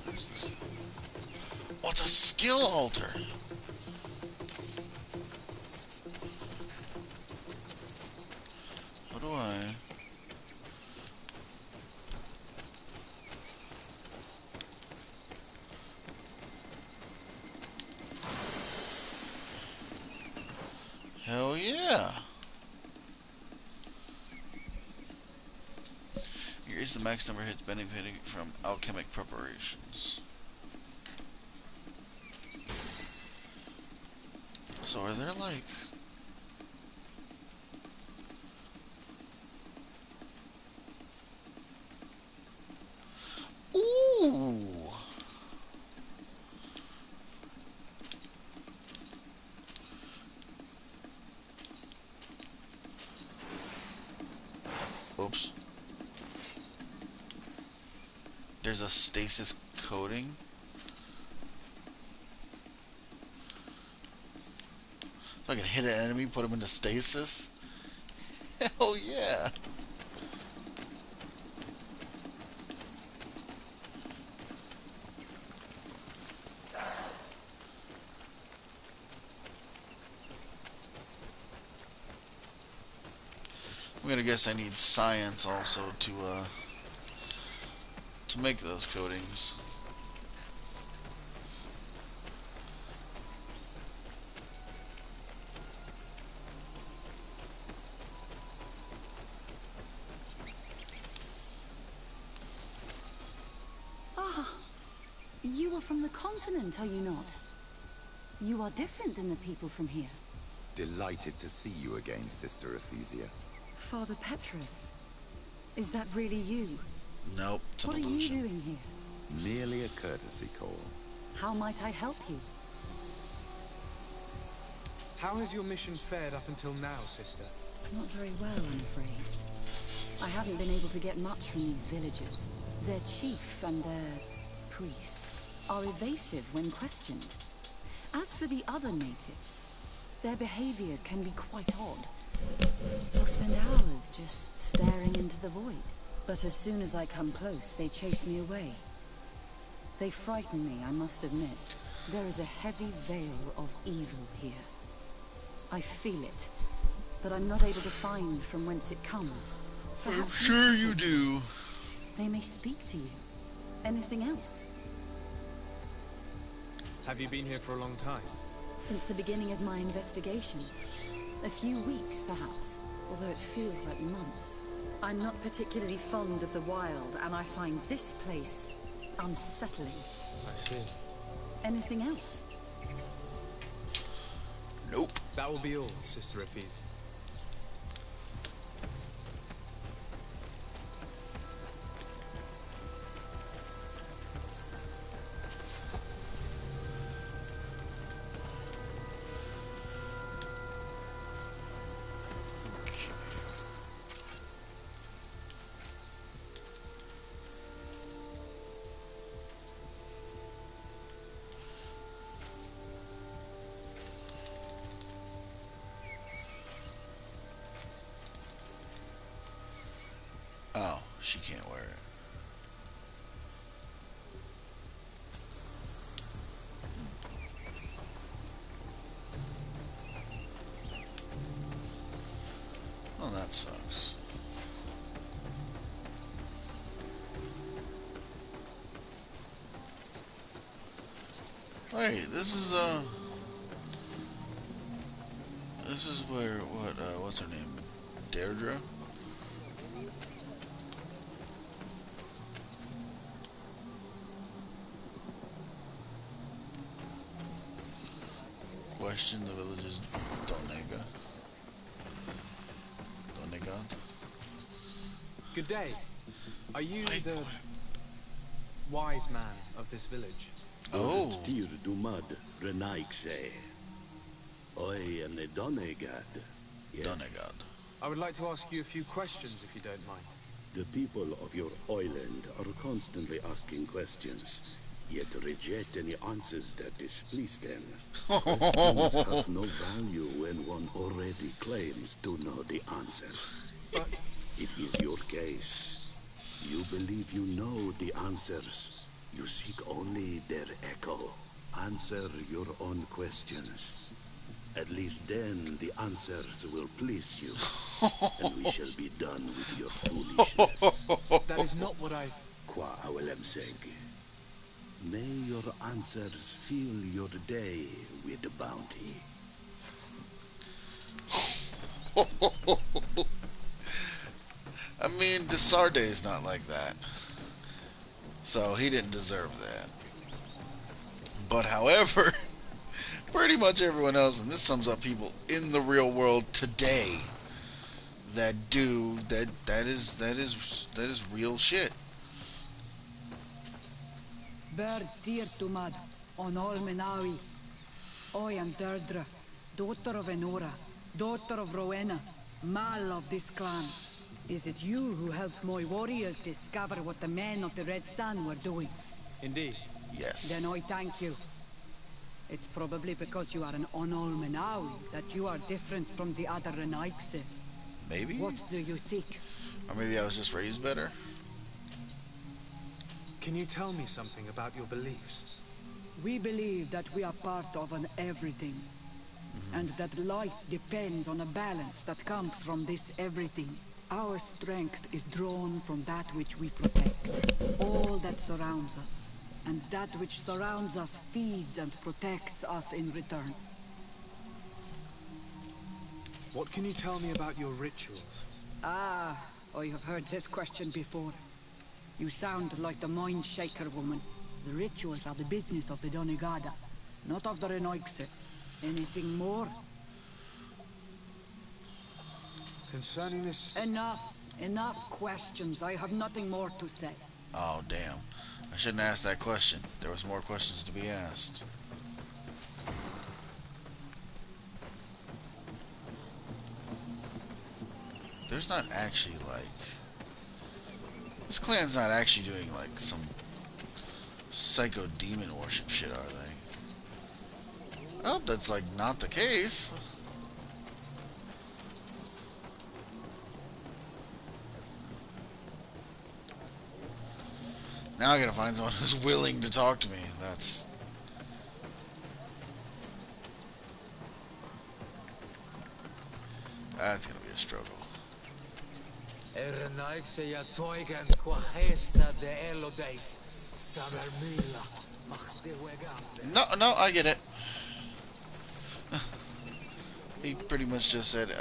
Where's this? What's a skill altar? How do I... Hell yeah! Here's the max number of hits benefiting from alchemic preparations. So are there like... Ooh! Oops. There's a stasis coating. So I can hit an enemy, put him into stasis. Hell yeah! I'm gonna guess I need science also to make those coatings. Ah, you are from the continent, are you not? You are different than the people from here. Delighted to see you again, Sister Ephesia. Father Petrus, is that really you? Nope, it's an What are you illusion. doing here? Merely a courtesy call. How might I help you? How has your mission fared up until now, sister? Not very well, I'm afraid. I haven't been able to get much from these villagers. Their chief and their priest are evasive when questioned. As for the other natives, their behavior can be quite odd. They'll spend hours just staring into the void. But as soon as I come close, they chase me away. They frighten me, I must admit. There is a heavy veil of evil here. I feel it, but I'm not able to find from whence it comes. I'm sure you do. They may speak to you. Anything else? Have you been here for a long time? Since the beginning of my investigation. A few weeks, perhaps, although it feels like months. I'm not particularly fond of the wild, and I find this place unsettling. I see. Anything else? Nope. That will be all, Sister Ephesia. Oh, she can't wear it. Oh, that sucks. Wait, this is where what's her name? Deirdre? Question the village's Donega. Good day. Are you the wise man of this village? Oh. Tyr dumad renaikse. Oi and the Donegad. Yes. Donegad. I would like to ask you a few questions, if you don't mind. The people of your island are constantly asking questions. yet reject any answers that displease them. Questions have no value when one already claims to know the answers. But it is your case. You believe you know the answers. You seek only their echo. Answer your own questions. At least then the answers will please you. And we shall be done with your foolishness. that is not what I... Qua awelem seg. May your answers fill your day with bounty. I mean, Desarde's not like that. So he didn't deserve that. But however, pretty much everyone else, and this sums up people in the real world today that do that is real shit. Ber tir tumad, on all Menawi. I am Deirdre, daughter of Enora, daughter of Rowena, Mal of this clan. Is it you who helped my warriors discover what the men of the Red Sun were doing? Indeed. Yes. Then I thank you. It's probably because you are an Onol Menawi that you are different from the other Renaigse. Maybe? What do you seek? Or maybe I was just raised better? Can you tell me something about your beliefs? We believe that we are part of an everything. And that life depends on a balance that comes from this everything. Our strength is drawn from that which we protect. All that surrounds us. And that which surrounds us feeds and protects us in return. What can you tell me about your rituals? Ah, I have heard this question before. You sound like the Mind Shaker woman. The rituals are the business of the Donegada, not of the Renoigse. Anything more? Concerning this... Enough questions. I have nothing more to say. Oh, damn. I shouldn't ask that question. There was more questions to be asked. There's not actually, like... This clan's not actually doing, like, some psycho demon worship shit, are they? I hope that's, like, not the case. Now I gotta find someone who's willing to talk to me. That's gonna be a struggle. No, I get it. He pretty much just said,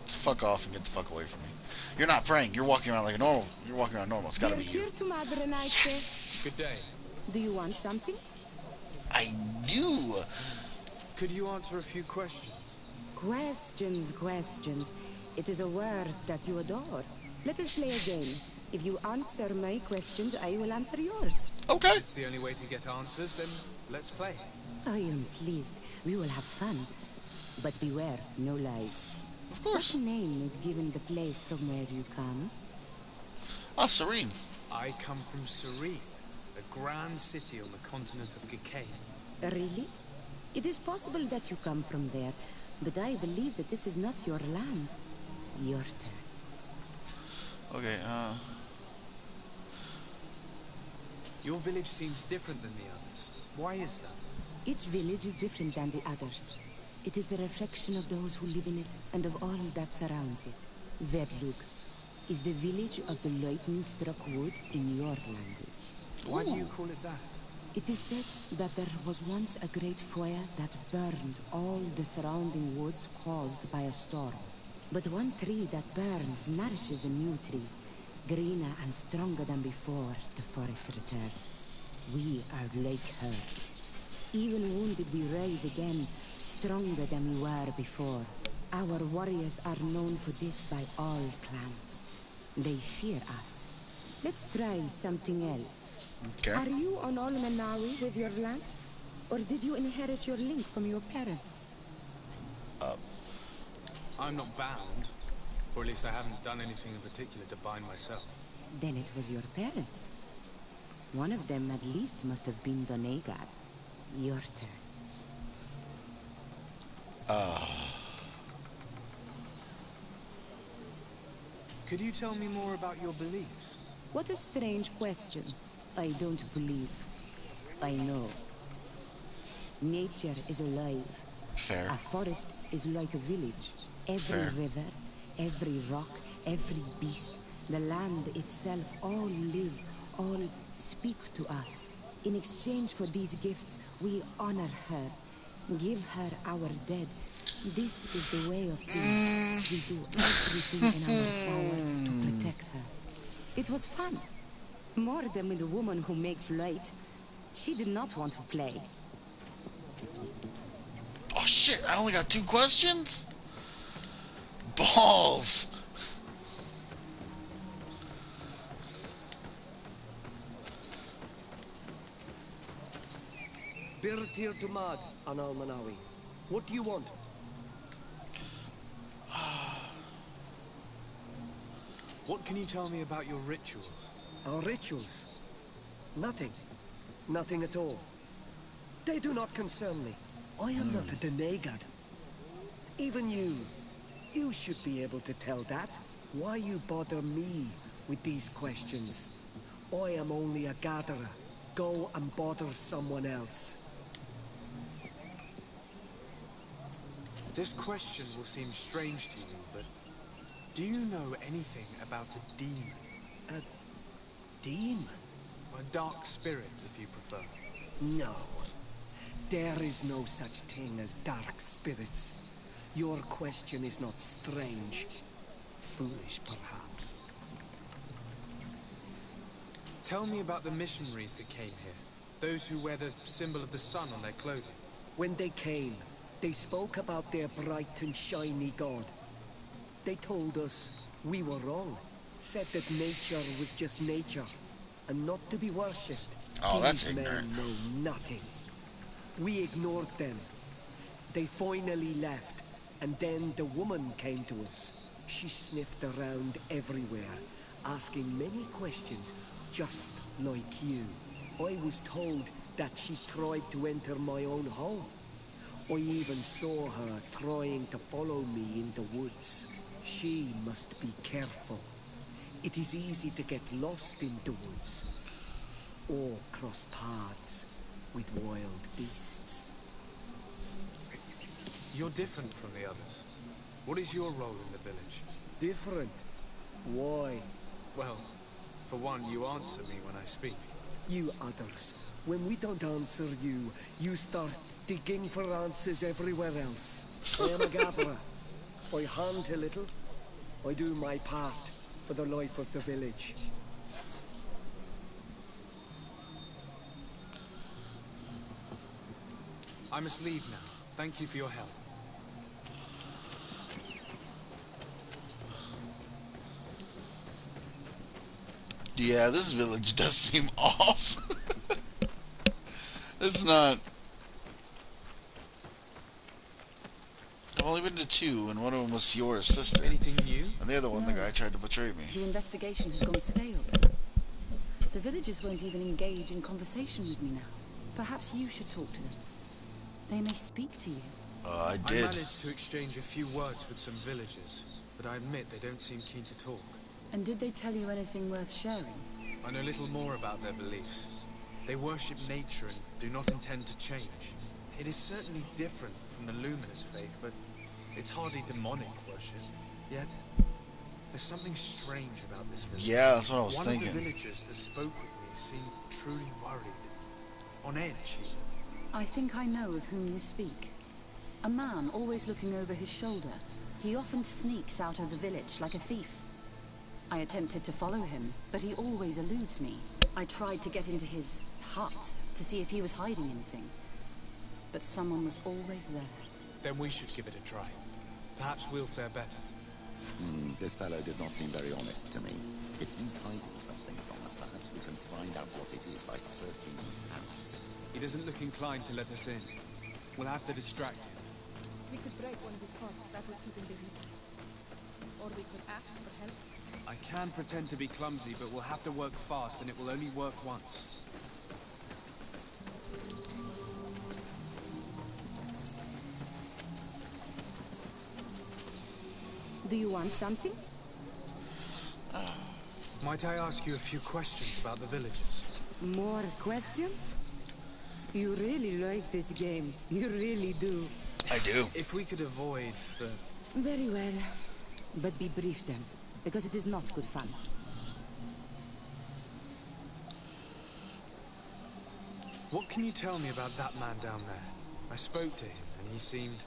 fuck off and get the fuck away from me. You're not praying. You're walking around like a normal. You're walking around normal. It's gotta be you. Yes. Good day. Do you want something? I do. Could you answer a few questions? Questions. It is a word that you adore. Let us play a game. If you answer my questions, I will answer yours. Okay. It's the only way to get answers, then let's play. I am pleased. We will have fun. But beware, no lies. Of course. What name is given the place from where you come? Ah, Serene. I come from Serene, a grand city on the continent of Gikane. Really? It is possible that you come from there, but I believe that this is not your land. Your turn. Okay, Your village seems different than the others. Why is that? Each village is different than the others. It is the reflection of those who live in it, and of all that surrounds it. Verlug is the village of the lightning-struck wood in your language. Why do you call it that? It is said that there was once a great fire that burned all the surrounding woods caused by a storm. But one tree that burns nourishes a new tree. Greener and stronger than before, the forest returns. We are like her. Even wounded, we rise again, stronger than we were before. Our warriors are known for this by all clans. They fear us. Let's try something else. Okay. Are you on all Menawi with your land? Or did you inherit your link from your parents? I'm not bound. Or at least I haven't done anything in particular to bind myself. Then it was your parents. One of them at least must have been Donegal. Your turn. Could you tell me more about your beliefs? What a strange question. I don't believe. I know. Nature is alive. Fair. A forest is like a village. Every Fair. river, every rock, every beast, the land itself, all live, all speak to us. In exchange for these gifts, we honor her, give her our dead. This is the way of things. We do everything in our power to protect her. It was fun. More than with the woman who makes light. She did not want to play. Oh shit, I only got 2 questions? Balls! Birtir to Mad, Anal Manawi. What do you want? What can you tell me about your rituals? Our rituals? Nothing. Nothing at all. They do not concern me. I am not a Denegad. Even you should be able to tell that. Why you bother me with these questions? I am only a gatherer. Go and bother someone else. This question will seem strange to you, but do you know anything about a demon? A demon? A dark spirit, if you prefer. No. There is no such thing as dark spirits. Your question is not strange. Foolish, perhaps. Tell me about the missionaries that came here. Those who wear the symbol of the sun on their clothing. When they came, they spoke about their bright and shiny god. They told us we were wrong. Said that nature was just nature, and not to be worshipped. Oh, that's These men ignorant. know nothing. We ignored them. They finally left, and then the woman came to us. She sniffed around everywhere, asking many questions, just like you. I was told that she tried to enter my own home. I even saw her trying to follow me in the woods. She must be careful. It is easy to get lost in the woods, or cross paths with wild beasts. You're different from the others. What is your role in the village? Different? Why? Well, for one, you answer me when I speak. You others, when we don't answer you, you start digging for answers everywhere else. I am a gatherer. I hunt a little. I do my part for the life of the village. I must leave now. Thank you for your help. Yeah, this village does seem off. It's not. I've only been to 2, and one of them was your sister. Anything new? And the other one, the guy tried to betray me. The investigation has gone stale. The villagers won't even engage in conversation with me now. Perhaps you should talk to them. They may speak to you. I I did. managed to exchange a few words with some villagers, but I admit they don't seem keen to talk. And did they tell you anything worth sharing? I know little more about their beliefs. They worship nature and do not intend to change. It is certainly different from the luminous faith, but it's hardly demonic worship. Yet, there's something strange about this village. Yeah, that's what I was One thinking. of the villagers that spoke with me seemed truly worried. On edge, even. I think I know of whom you speak. A man always looking over his shoulder. He often sneaks out of the village like a thief. I attempted to follow him, but he always eludes me. I tried to get into his hut to see if he was hiding anything. But someone was always there. Then we should give it a try. Perhaps we'll fare better. This fellow did not seem very honest to me. If he's hiding something from us, perhaps we can find out what it is by searching his house. He doesn't look inclined to let us in. We'll have to distract him. We could break one of his pots. That would keep him busy. Or we could ask for help. I can pretend to be clumsy, but we'll have to work fast, and it will only work once. Do you want something? Might I ask you a few questions about the villagers? More questions? You really like this game. You really do. I do. If we could avoid the... Very well. But be brief then, because it is not good fun. What can you tell me about that man down there? I spoke to him, and he seemed...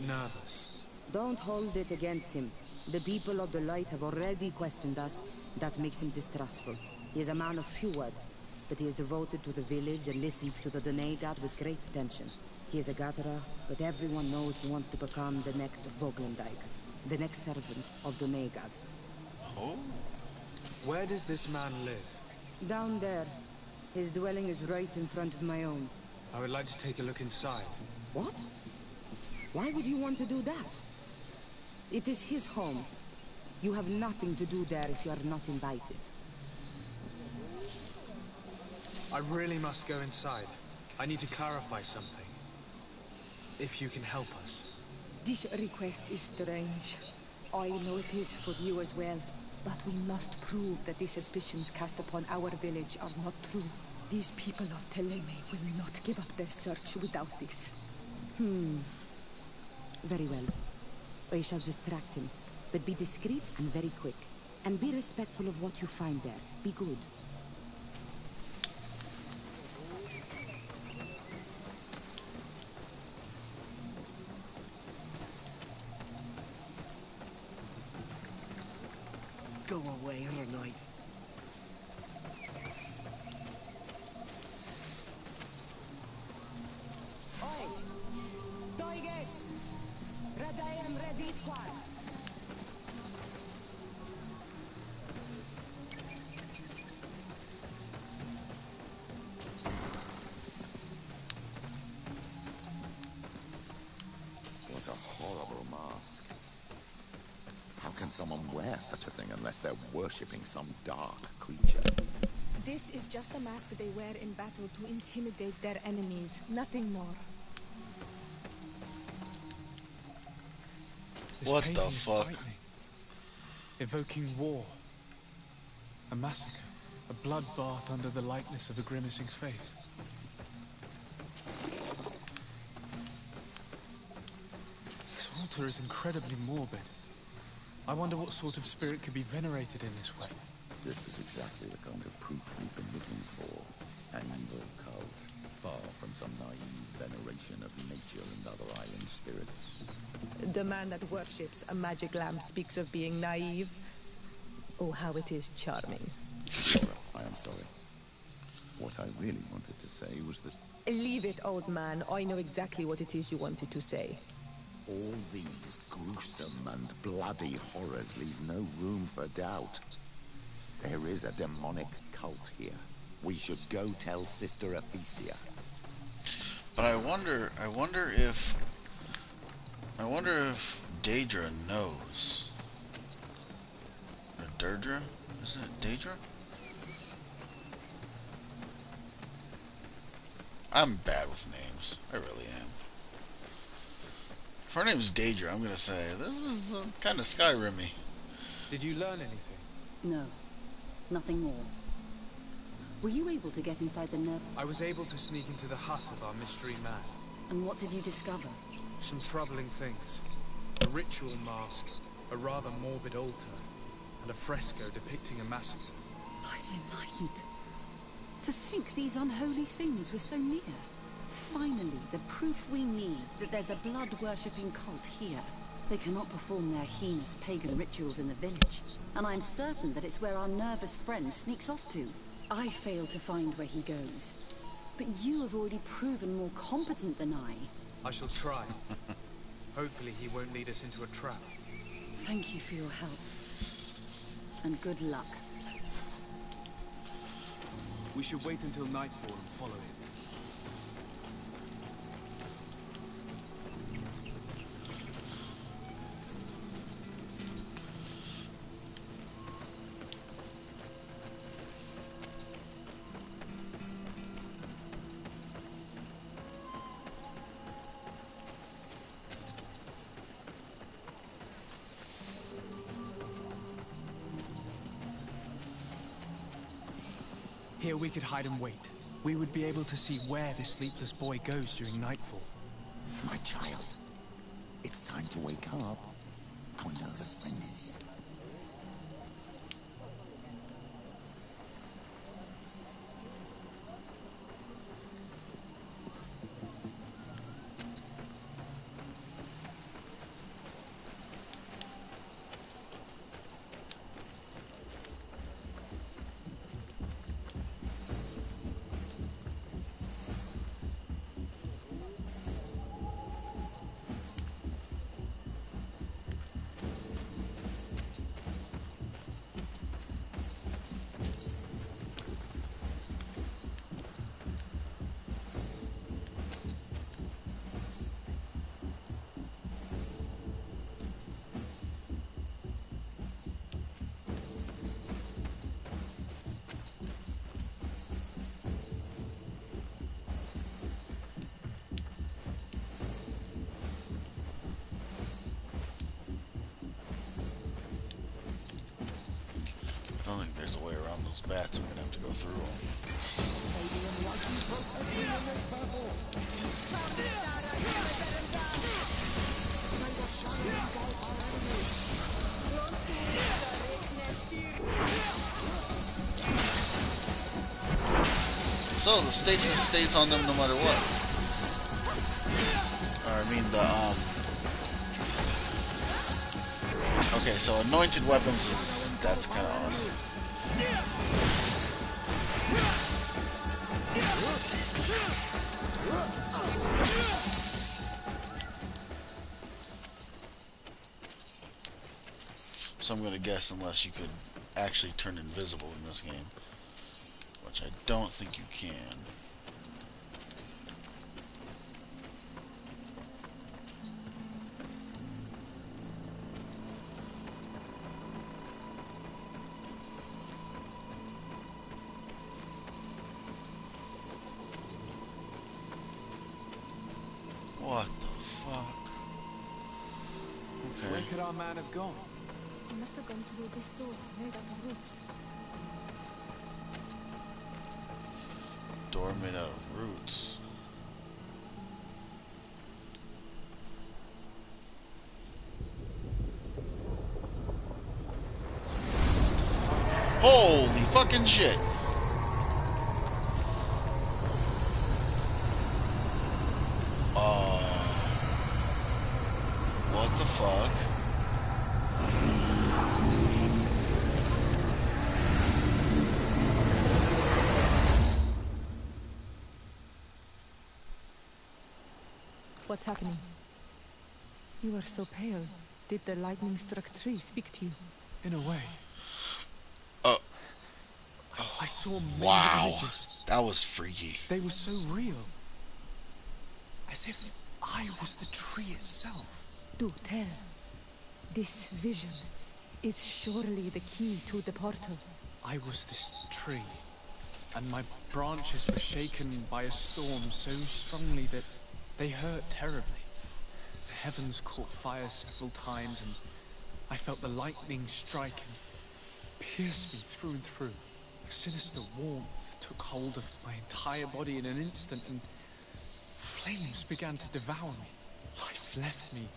nervous. Don't hold it against him. The people of the light have already questioned us. That makes him distrustful. He is a man of few words, but he is devoted to the village and listens to the Dene God with great attention. He is a gatherer, but everyone knows he wants to become the next Voglendijk, the next servant of Dene God. Oh? Where does this man live? Down there. His dwelling is right in front of my own. I would like to take a look inside. What? Why would you want to do that? It is his home. You have nothing to do there if you are not invited. I really must go inside. I need to clarify something. If you can help us. This request is strange. I know it is for you as well, but we must prove that the suspicions cast upon our village are not true. These people of Teleme will not give up their search without this. Very well. I shall distract him, but be discreet and very quick. And be respectful of what you find there. Be good. Go away, Renoid. Oi! Toiges! Radayam Redit Quad! What a horrible mask. How can someone wear such a thing unless they're worshipping some dark creature? This is just a mask they wear in battle to intimidate their enemies, nothing more. This What the painting is fuck? frightening. Evoking war. A massacre. A bloodbath under the likeness of a grimacing face. This altar is incredibly morbid. I wonder what sort of spirit could be venerated in this way. This is exactly the kind of proof we've been looking for. An evil cult, far from some naive veneration of nature and other island spirits. The man that worships a magic lamp speaks of being naive. Oh, how it is charming. Laura, I am sorry. What I really wanted to say was that Leave it, old man. I know exactly what it is you wanted to say. all these gruesome and bloody horrors leave no room for doubt. There is a demonic cult here. We should go tell Sister Ephesia. But I wonder if Daedra knows. Or Deirdre? Isn't it Daedra? I'm bad with names. I really am. If her name's Daedra, I'm gonna say, this is kind of Skyrim-y. Did you learn anything? No. Nothing more. Were you able to get inside the nerve? I was able to sneak into the hut of our mystery man. And what did you discover? Some troubling things. A ritual mask, a rather morbid altar, and a fresco depicting a massacre. By the Enlightened. To think these unholy things were so near. Finally, the proof we need that there's a blood-worshipping cult here. They cannot perform their heinous pagan rituals in the village, and I'm certain that it's where our nervous friend sneaks off to. I failed to find where he goes. But you have already proven more competent than I. I shall try. Hopefully he won't lead us into a trap. Thank you for your help. And good luck. We should wait until nightfall and follow him. Here we could hide and wait. We would be able to see where this sleepless boy goes during nightfall. My child, it's time to wake up. Our nervous friend is here. I don't think there's a way around those bats. I'm gonna have to go through them. So the stasis stays on them no matter what. Or I mean okay, so anointed weapons that's kind of awesome. So I'm gonna guess unless you could actually turn invisible in this game, which I don't think you can. What the fuck? Okay. Where could our man have gone? He must have gone through this door made out of roots. Door made out of roots. Holy fucking shit! What the fuck? What's happening? You are so pale. Did the lightning-struck tree speak to you? In a way. I saw many images. That was freaky. They were so real. As if I was the tree itself. Do tell. This vision is surely the key to the portal. I was this tree, and my branches were shaken by a storm so strongly that they hurt terribly. The heavens caught fire several times, and I felt the lightning strike and pierce me through and through. A sinister warmth took hold of my entire body in an instant, and flames began to devour me. Life left me.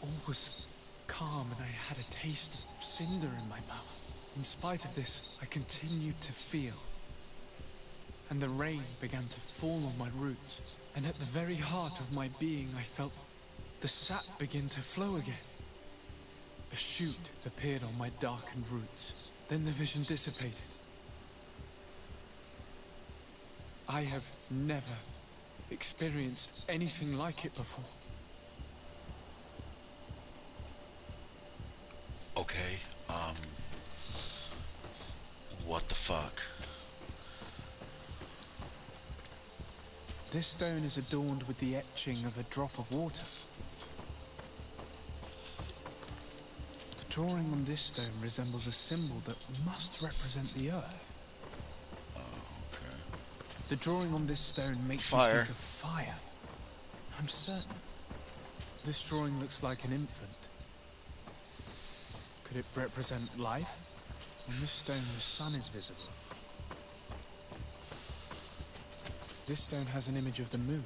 All was calm, and I had a taste of cinder in my mouth. In spite of this, I continued to feel. And the rain began to fall on my roots. And at the very heart of my being, I felt the sap begin to flow again. A shoot appeared on my darkened roots. Then the vision dissipated. I have never experienced anything like it before. Okay, what the fuck? This stone is adorned with the etching of a drop of water. The drawing on this stone resembles a symbol that must represent the earth. The drawing on this stone makes me think of fire. I'm certain. This drawing looks like an infant. Could it represent life? On this stone, the sun is visible. This stone has an image of the moon.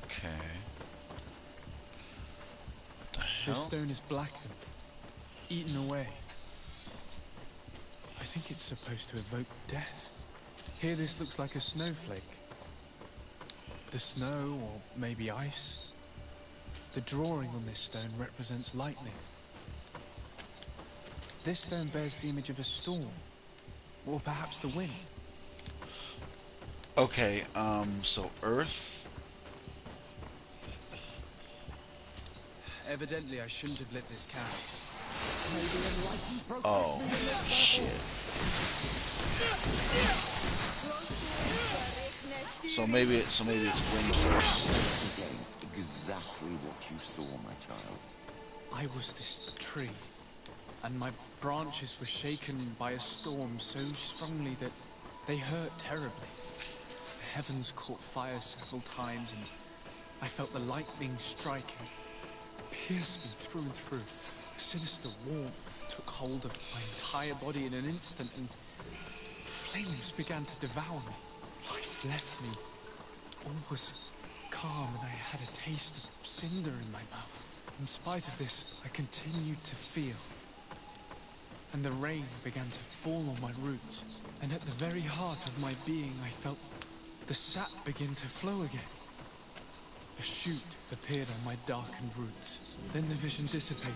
Okay. What the hell? This stone is blackened, eaten away. I think it's supposed to evoke death. Here this looks like a snowflake. The snow, or maybe ice. The drawing on this stone represents lightning. This stone bears the image of a storm, or perhaps the wind. Okay, so Earth. Evidently, I shouldn't have lit this candle. Oh, shit. So maybe it's wind first. Again, exactly what you saw, my child. I was this tree, and my branches were shaken by a storm so strongly that they hurt terribly. The heavens caught fire several times, and I felt the lightning striking, pierce me through and through. A sinister warmth took hold of my entire body in an instant, and flames began to devour me. Life left me. All was calm, and I had a taste of cinder in my mouth. In spite of this, I continued to feel. And the rain began to fall on my roots. And at the very heart of my being, I felt the sap begin to flow again. A shoot appeared on my darkened roots. Then the vision dissipated.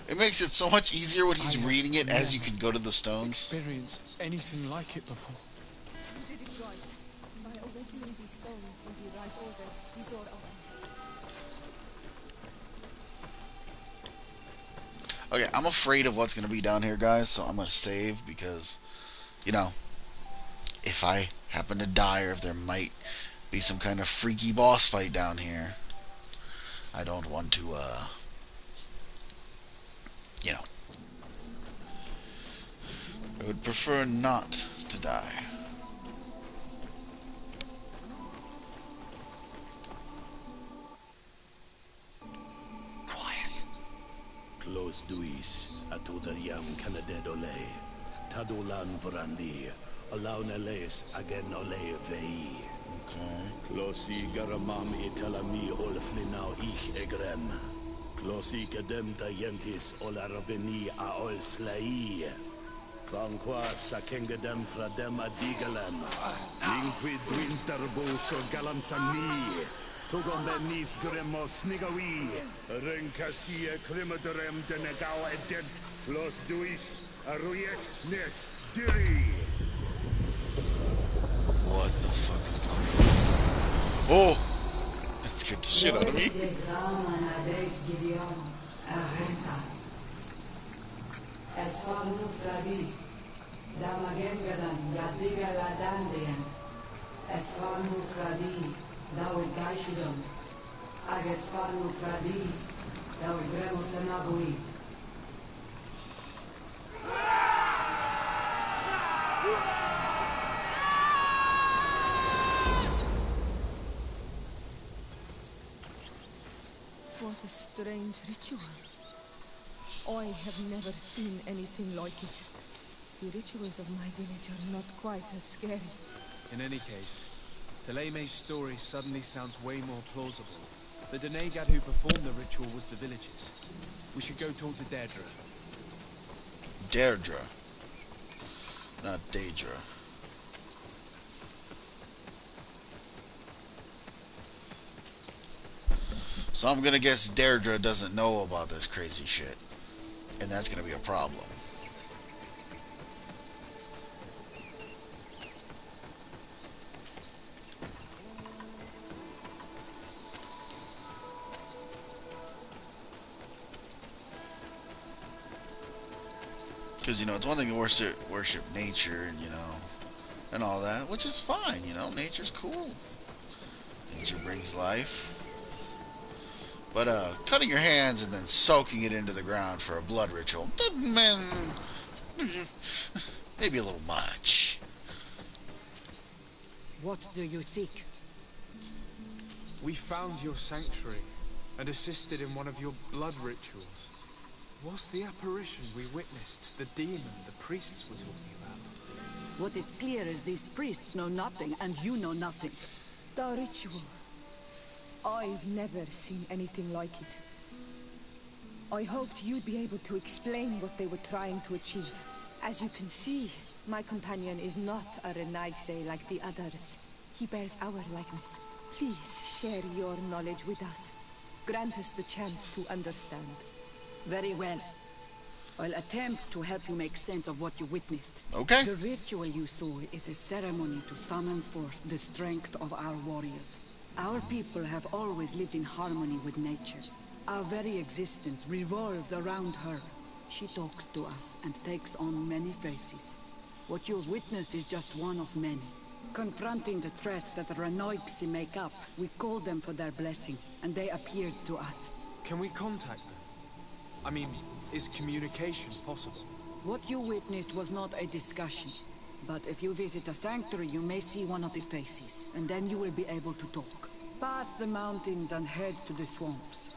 It makes it so much easier when he's reading it as you can go to the stones. Experienced anything like it before. You did it right. By awakening these stones in the right order, the door opened. Okay, I'm afraid of what's going to be down here, guys, so I'm going to save because, you know, if I happen to die or if there might be some kind of freaky boss fight down here, I don't want to, you know, I would prefer not to die. Close duis, atuda yam canadedole, tadulan vrandi, alaunales agen ole vei. Closi garamam italami olflinau ich egrem. Closi kedem tayentis olarabeni aol slai. Fanqua sakengedem fradem adigalem. Inquid winterbo so galamsani. Tugombenis gremos nigawi. Renkasie klimaderem denegau edent. Close duis, aruyekt nes diri. What the fuck is going on? Oh! That scared the shit out of me. What a strange ritual. I have never seen anything like it. The rituals of my village are not quite as scary. In any case, Claymor's story suddenly sounds way more plausible. The Denegad who performed the ritual was the villagers. We should go talk to Deirdre. Deirdre. Not Daedra. So I'm gonna guess Deirdre doesn't know about this crazy shit. And that's gonna be a problem. Because, you know, it's one thing to worship nature and, you know, and all that, which is fine, you know, nature's cool. Nature brings life. But, cutting your hands and then soaking it into the ground for a blood ritual, man, maybe a little much. What do you seek? We found your sanctuary and assisted in one of your blood rituals. Was the apparition we witnessed the demon the priests were talking about? What is clear is these priests know nothing, and you know nothing. The ritual. I've never seen anything like it. I hoped you'd be able to explain what they were trying to achieve. As you can see, my companion is not a Renaigse like the others. He bears our likeness. Please share your knowledge with us. Grant us the chance to understand. Very well. I'll attempt to help you make sense of what you witnessed. Okay. The ritual you saw is a ceremony to summon forth the strength of our warriors. Our people have always lived in harmony with nature. Our very existence revolves around her. She talks to us and takes on many faces. What you've witnessed is just one of many. Confronting the threat that the Renoigsi make up, we called them for their blessing, and they appeared to us. Can we contact them? I mean, is communication possible? What you witnessed was not a discussion. But if you visit the sanctuary, you may see one of the faces, and then you will be able to talk. Pass the mountains and head to the swamps.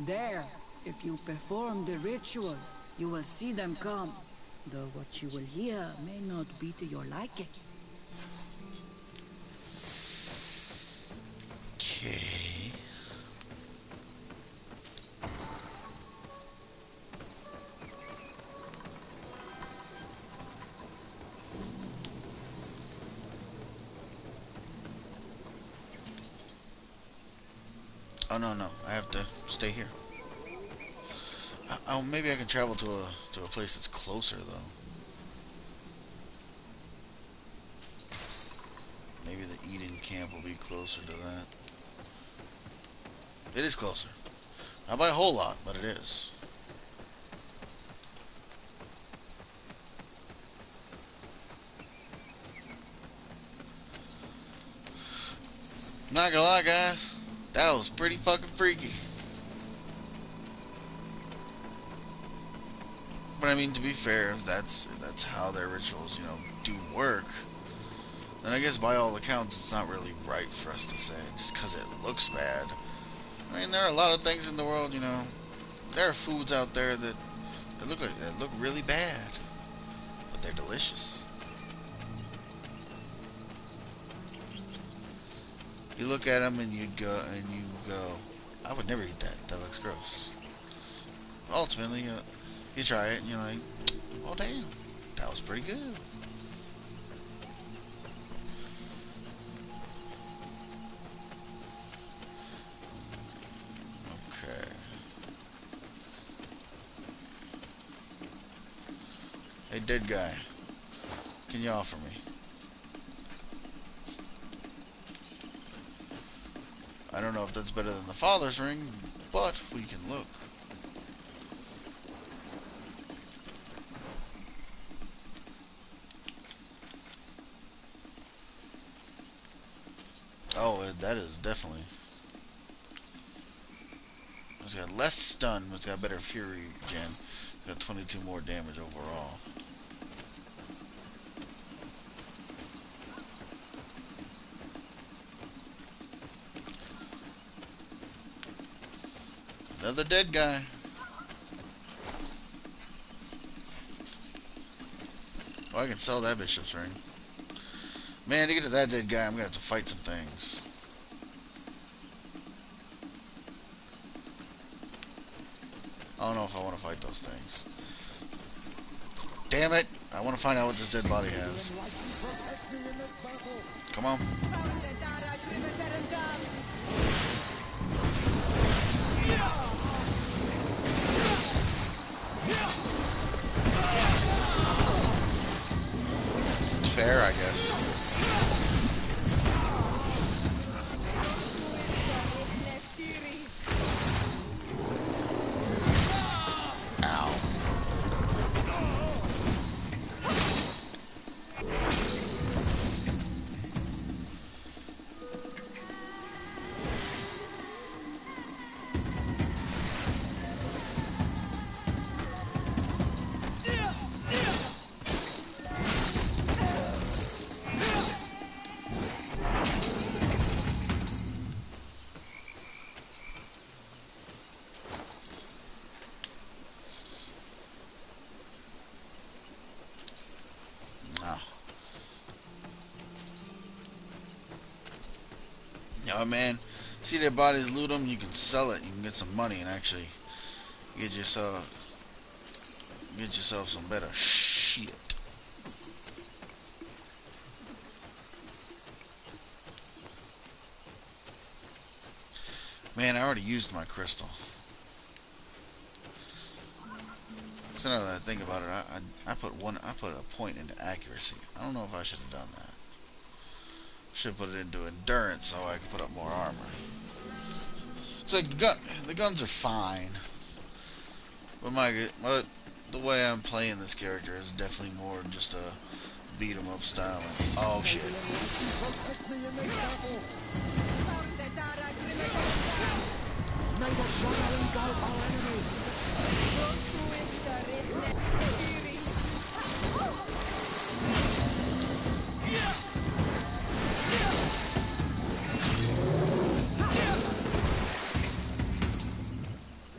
There, if you perform the ritual, you will see them come. Though what you will hear may not be to your liking. Okay. Oh no, I have to stay here. Oh, maybe I can travel to a place that's closer though. Maybe the Eden camp will be closer to that. It is closer. Not by a whole lot, but it is. Not gonna lie, guys. That was pretty fucking freaky. But I mean, to be fair, if that's how their rituals, do work, then I guess by all accounts, it's not really right for us to say just because it looks bad. I mean, there are a lot of things in the world, there are foods out there that look really bad, but they're delicious. You look at them and you go, I would never eat that. That looks gross. But ultimately, you try it and you're like, oh damn, that was pretty good. Okay. Hey, dead guy, can you offer me? I don't know if that's better than the father's ring, but we can look. Oh, that is definitely. It's got less stun, but it's got better fury gen. It's got 22 more damage overall. Another dead guy. Oh, I can sell that bishop's ring. Man, to get to that dead guy, I'm gonna have to fight some things. I don't know if I want to fight those things. Damn it! I want to find out what this dead body has. Come on. It's fair, I guess. Oh man, see their bodies, loot them. You can sell it. You can get some money and actually get yourself some better shit. Man, I already used my crystal. So now that I think about it, I put a point into accuracy. I don't know if I should have done that. Should put it into endurance so I can put up more armor. It's like the guns are fine, but the way I'm playing this character is definitely more just a beat 'em up style. Oh shit!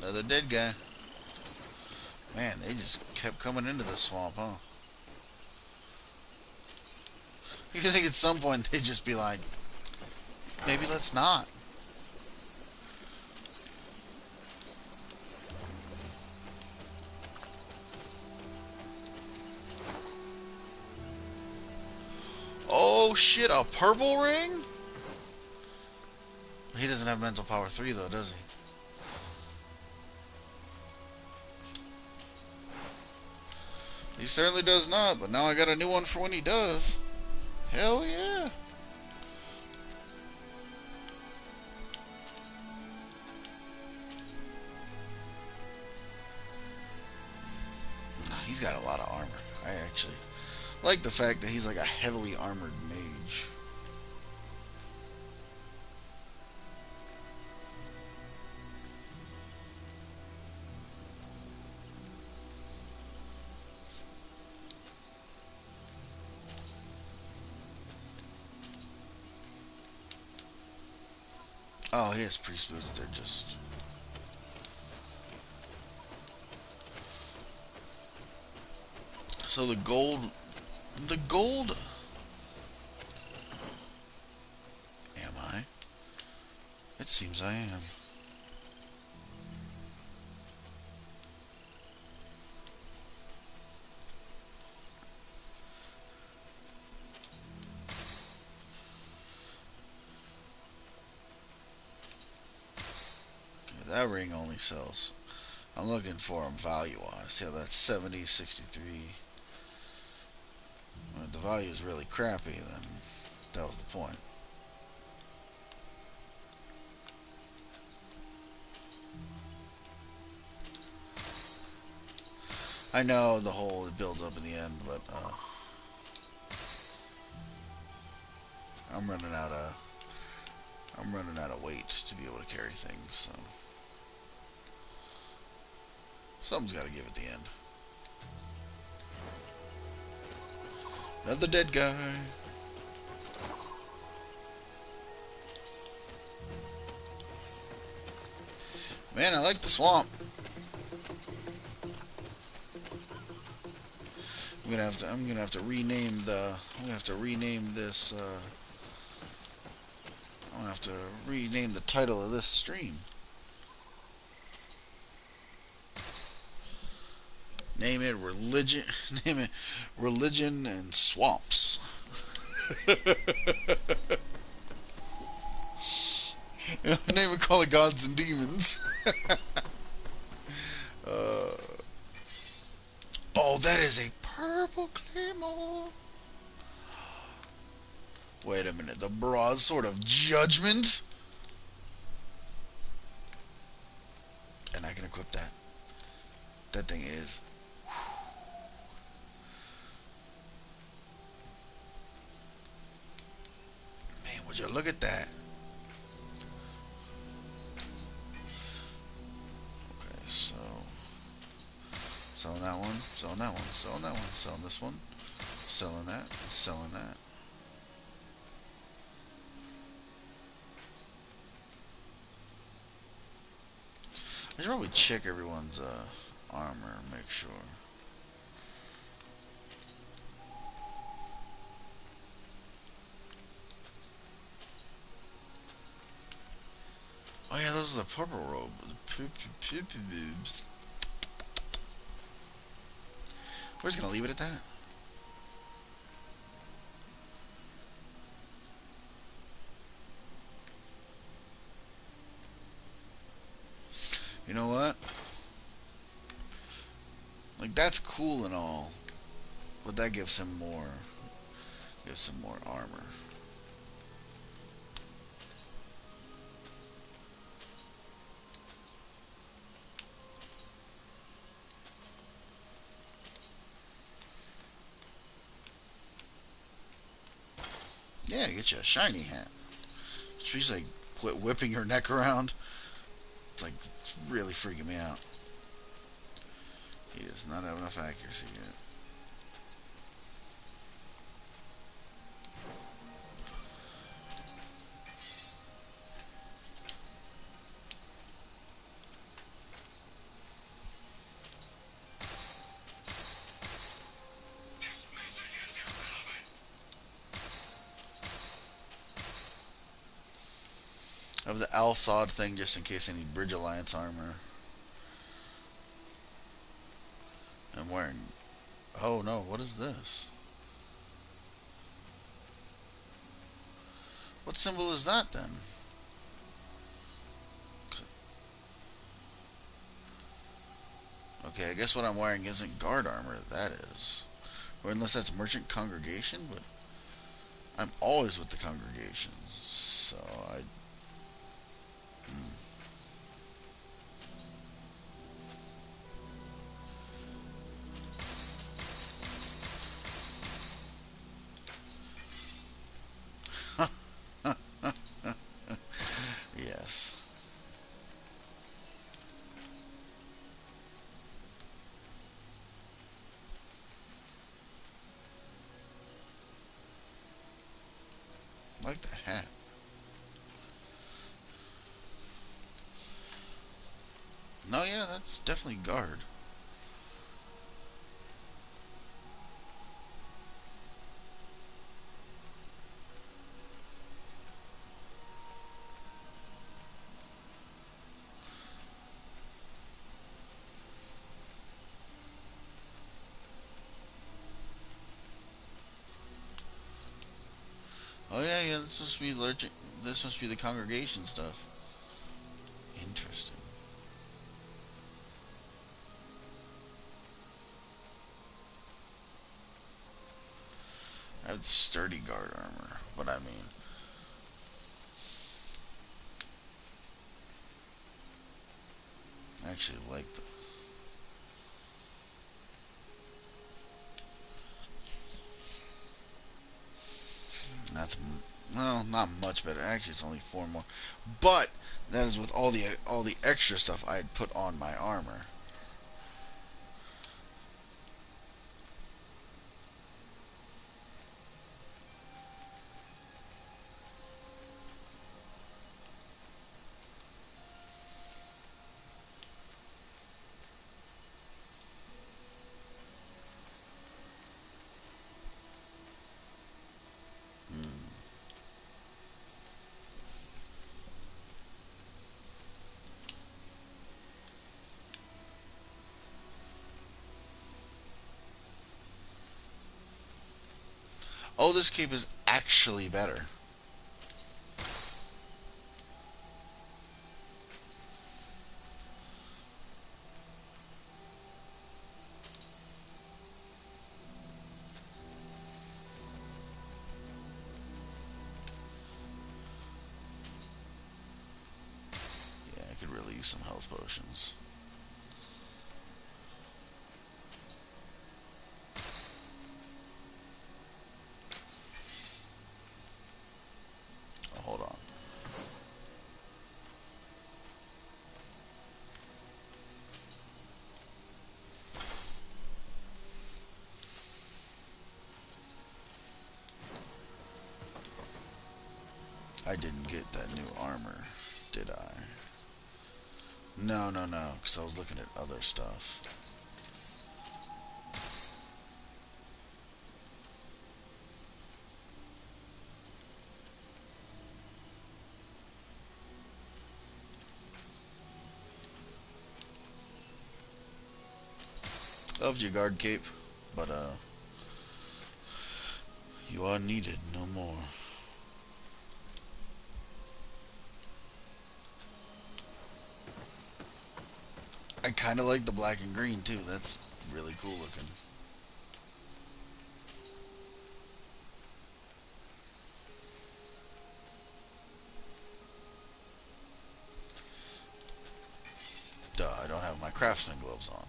Another dead guy. Man, they just kept coming into the swamp, huh? You think at some point they'd just be like, maybe let's not. Oh shit, a purple ring? He doesn't have mental power 3 though, does he? He certainly does not, but now I got a new one for when he does. Hell yeah. He's got a lot of armor. I actually like the fact that he's like a heavily armored mage. Oh, he has priest boots. They're just... So the gold... Am I? It seems I am. Okay, that ring only sells. I'm looking for them value-wise. Yeah, that's 70, 63. Well, if the value is really crappy, then that was the point. I know the whole it builds up in the end, but I'm running out of weight to be able to carry things, so something's got to give at the end. Another dead guy. Man, I like the swamp. I'm gonna have to rename the. I'm gonna have to rename this. I'm gonna have to rename the title of this stream. Name it religion. Name it religion and swamps. Name it call it gods and demons. Oh, that is a purple Claymore. Wait a minute, the broadsword of judgment? And I can equip that. That thing is... Man, would you look at that? Okay, so... Selling that one, selling that one, selling that one, selling this one, selling that, selling that. I should probably check everyone's armor, make sure. Oh yeah, those are the purple robe. Boobs. We're just gonna leave it at that. You know what? Like, that's cool and all, but that gives him more. Gives him more armor. Yeah, get you a shiny hat. She's like, quit whipping her neck around. It's like, it's really freaking me out. He does not have enough accuracy yet. I have the Al-Sod thing just in case I need Bridge Alliance armor. I'm wearing... Oh no, what is this? What symbol is that then? Okay, I guess what I'm wearing isn't guard armor, that is. Or unless that's Merchant Congregation, but I'm always with the congregation, so I... Yes. I like the hat. No, yeah, that's definitely guard. Oh yeah, yeah, this must be allergic. This must be the congregation stuff. Interesting. I have the sturdy guard armor, but I mean... I actually like this. That's... Well, not much better. Actually, it's only 4 more. But, that is with all the extra stuff I had put on my armor. Oh, this cape is actually better. Yeah, I could really use some health potions. Oh, hold on. I didn't get that new armor, did I? No, no, no, because I was looking at other stuff. Loved your guard cape, but you are needed no more. I kind of like the black and green too. That's really cool looking. Duh, I don't have my craftsman gloves on.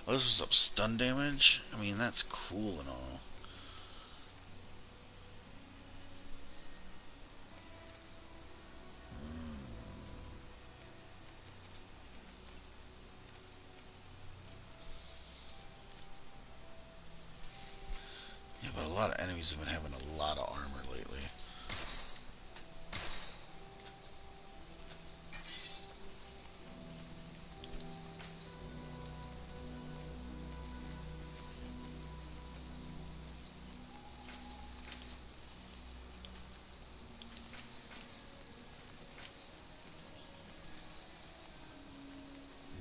Oh, this was up stun damage? I mean, that's cool and all. Yeah, but a lot of enemies have been having a lot of armor lately.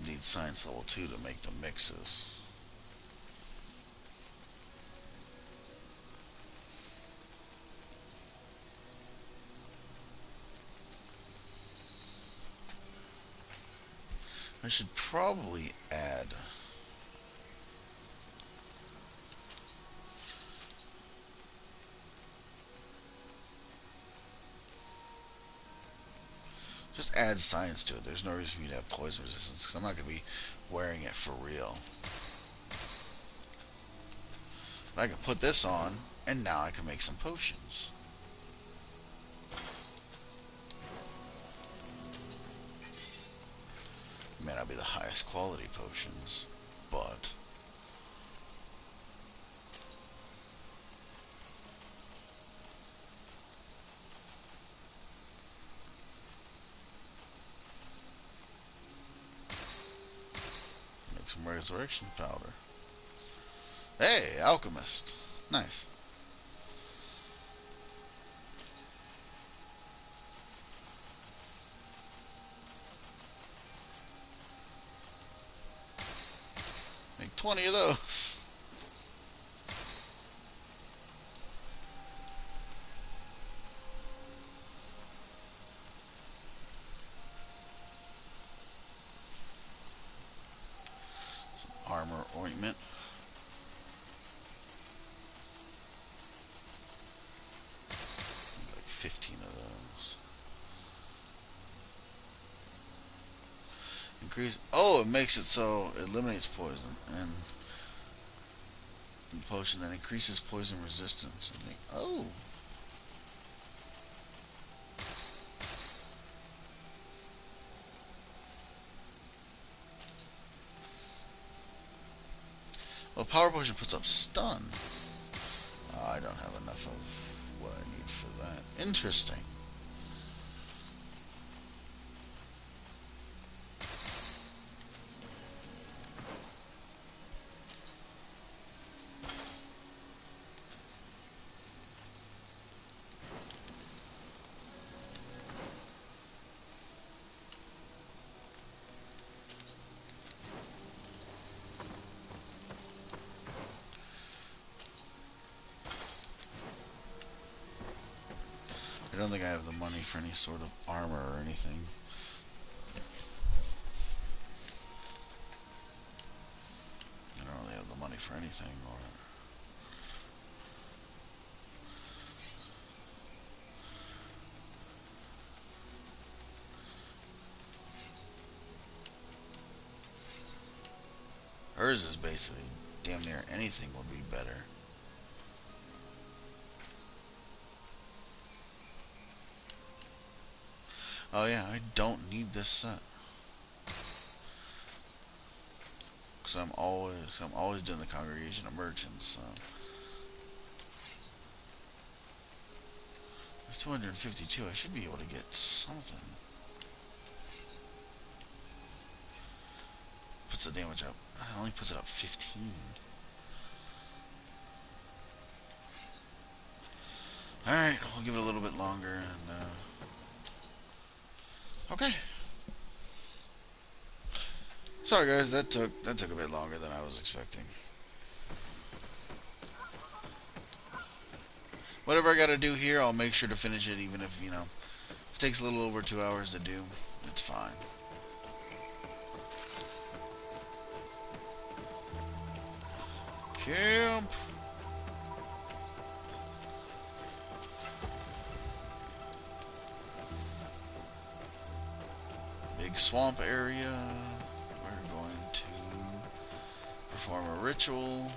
Need science level 2 to make the mixes. I should probably add just add science to it. There's no reason for me to have poison resistance because I'm not going to be wearing it for real. But I can put this on and now I can make some potions. May not be the highest quality potions, but make some resurrection powder. Hey, alchemist. Nice. Make 20 of those. Some armor ointment. Like 15 of those. Increase. Oh, it makes it so it eliminates poison and potion that increases poison resistance. Oh. Well, power potion puts up stun. I don't have enough of what I need for that. Interesting. I don't think I have the money for any sort of armor or anything. I don't really have the money for anything. Hers is basically damn near anything would be better. Oh yeah, I don't need this set. Cause I'm always doing the Congregation of Merchants, so 252. I should be able to get something. Puts the damage up. It only puts it up 15. Alright, we'll give it a little bit longer and okay. Sorry guys, that took a bit longer than I was expecting. Whatever I gotta do here, I'll make sure to finish it, even if, you know, it takes a little over 2 hours to do. It's fine. Camp. Big swamp area. We're going to perform a ritual.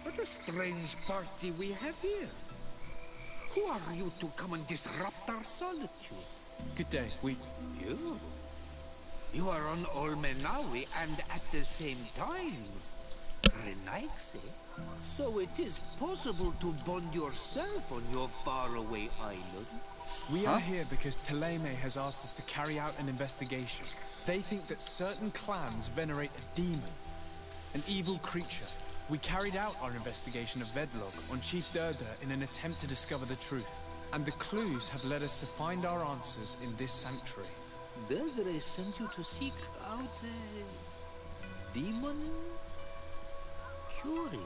What a strange party we have here. Who are you to come and disrupt our solitude? Good day. You? You are on Olmenawi and at the same time Renaigse. So it is possible to bond yourself on your faraway island? We are here because Claymore has asked us to carry out an investigation. They think that certain clans venerate a demon, an evil creature. We carried out our investigation of Vedlog on Chief Deirdre in an attempt to discover the truth. And the clues have led us to find our answers in this sanctuary. Deirdre sent you to seek out a demon? Curious.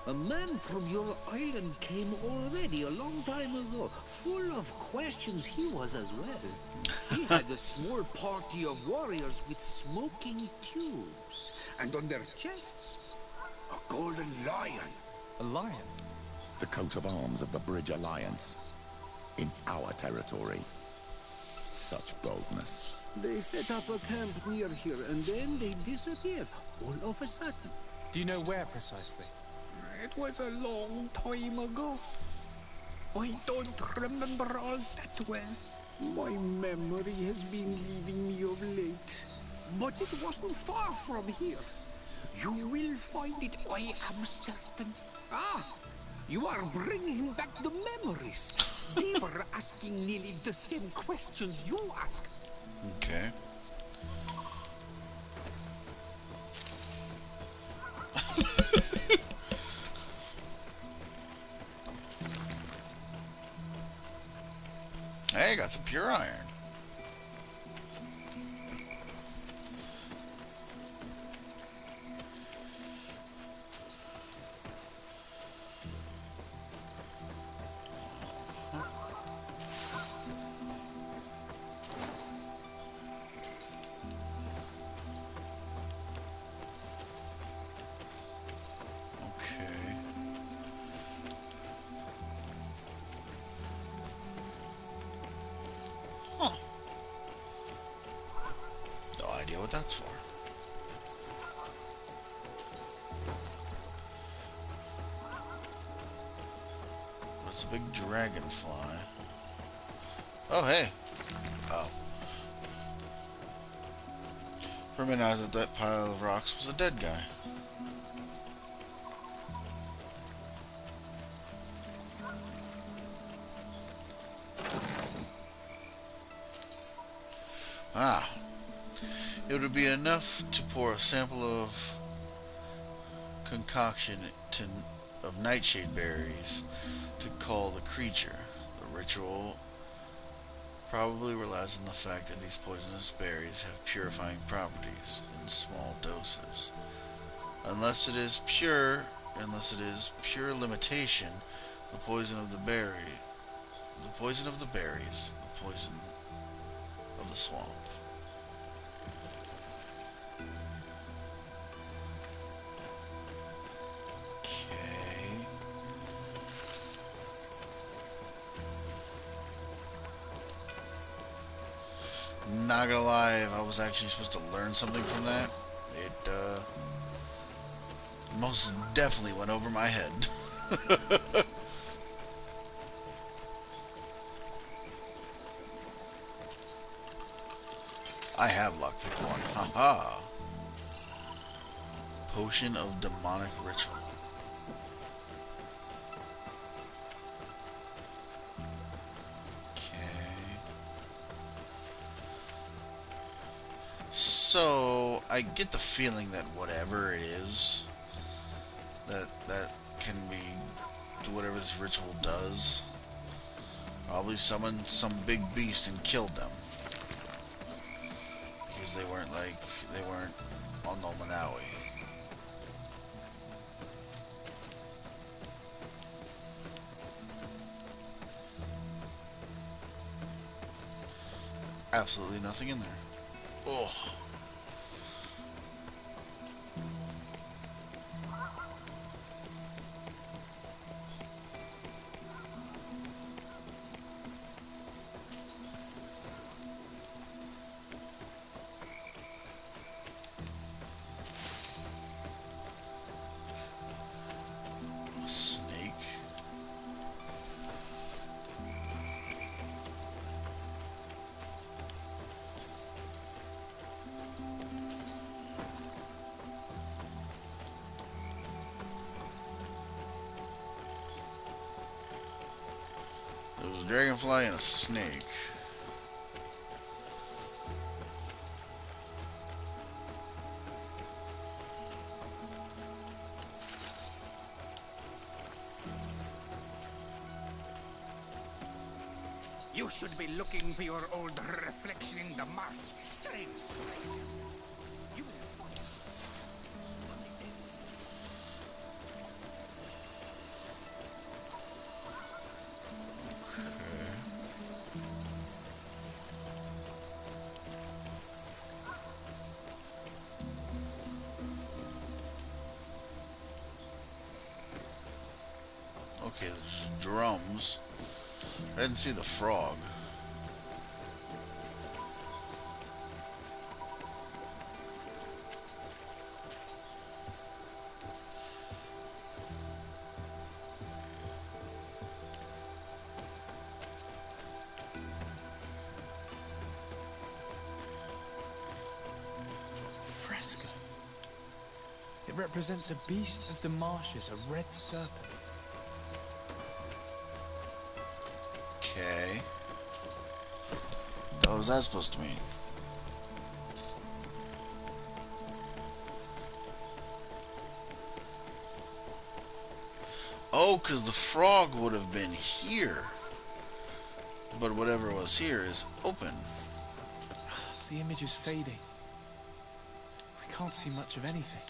A man from your island came already a long time ago. Full of questions he was as well. He had a small party of warriors with smoking tubes. And on their chests, a golden lion. A lion? The coat of arms of the Bridge Alliance. In our territory. Such boldness. They set up a camp near here and then they disappeared all of a sudden. Do you know where precisely? It was a long time ago. I don't remember all that well. My memory has been leaving me of late. But it wasn't far from here. You will find it, I am certain. Ah, you are bringing back the memories. They were asking nearly the same questions you asked. Okay. Hey, got some pure iron. What that's for. What's a big dragonfly? Oh, hey. Oh. For a minute I thought that pile of rocks was a dead guy. Ah. It would be enough to pour a sample of concoction of nightshade berries to call the creature. The ritual probably relies on the fact that these poisonous berries have purifying properties in small doses. Unless it is pure limitation, the poison of the berries, the poison of the swamp. Not gonna lie, if I was actually supposed to learn something from that, it most definitely went over my head. I have lockpick 1. Haha. Potion of demonic ritual. So I get the feeling that whatever it is that can be whatever this ritual does, probably summoned some big beast and killed them because they weren't on Nomanawi. Absolutely nothing in there. Oh. Snake. There was a dragonfly and a snake. You should be looking for your old reflection in the marsh. Strange sight. You will find on the edge. Okay, there's drums. I didn't see the frog. Fresco. It represents a beast of the marshes, a red serpent. Okay. What was that supposed to mean? Oh, because the frog would have been here. But whatever was here is open. The image is fading. We can't see much of anything.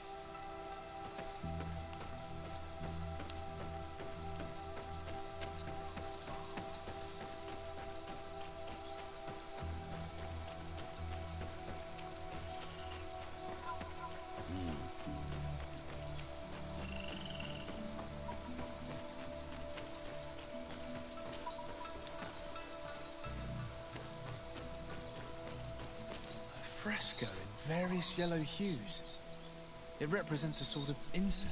Fresco in various yellow hues. It represents a sort of insect.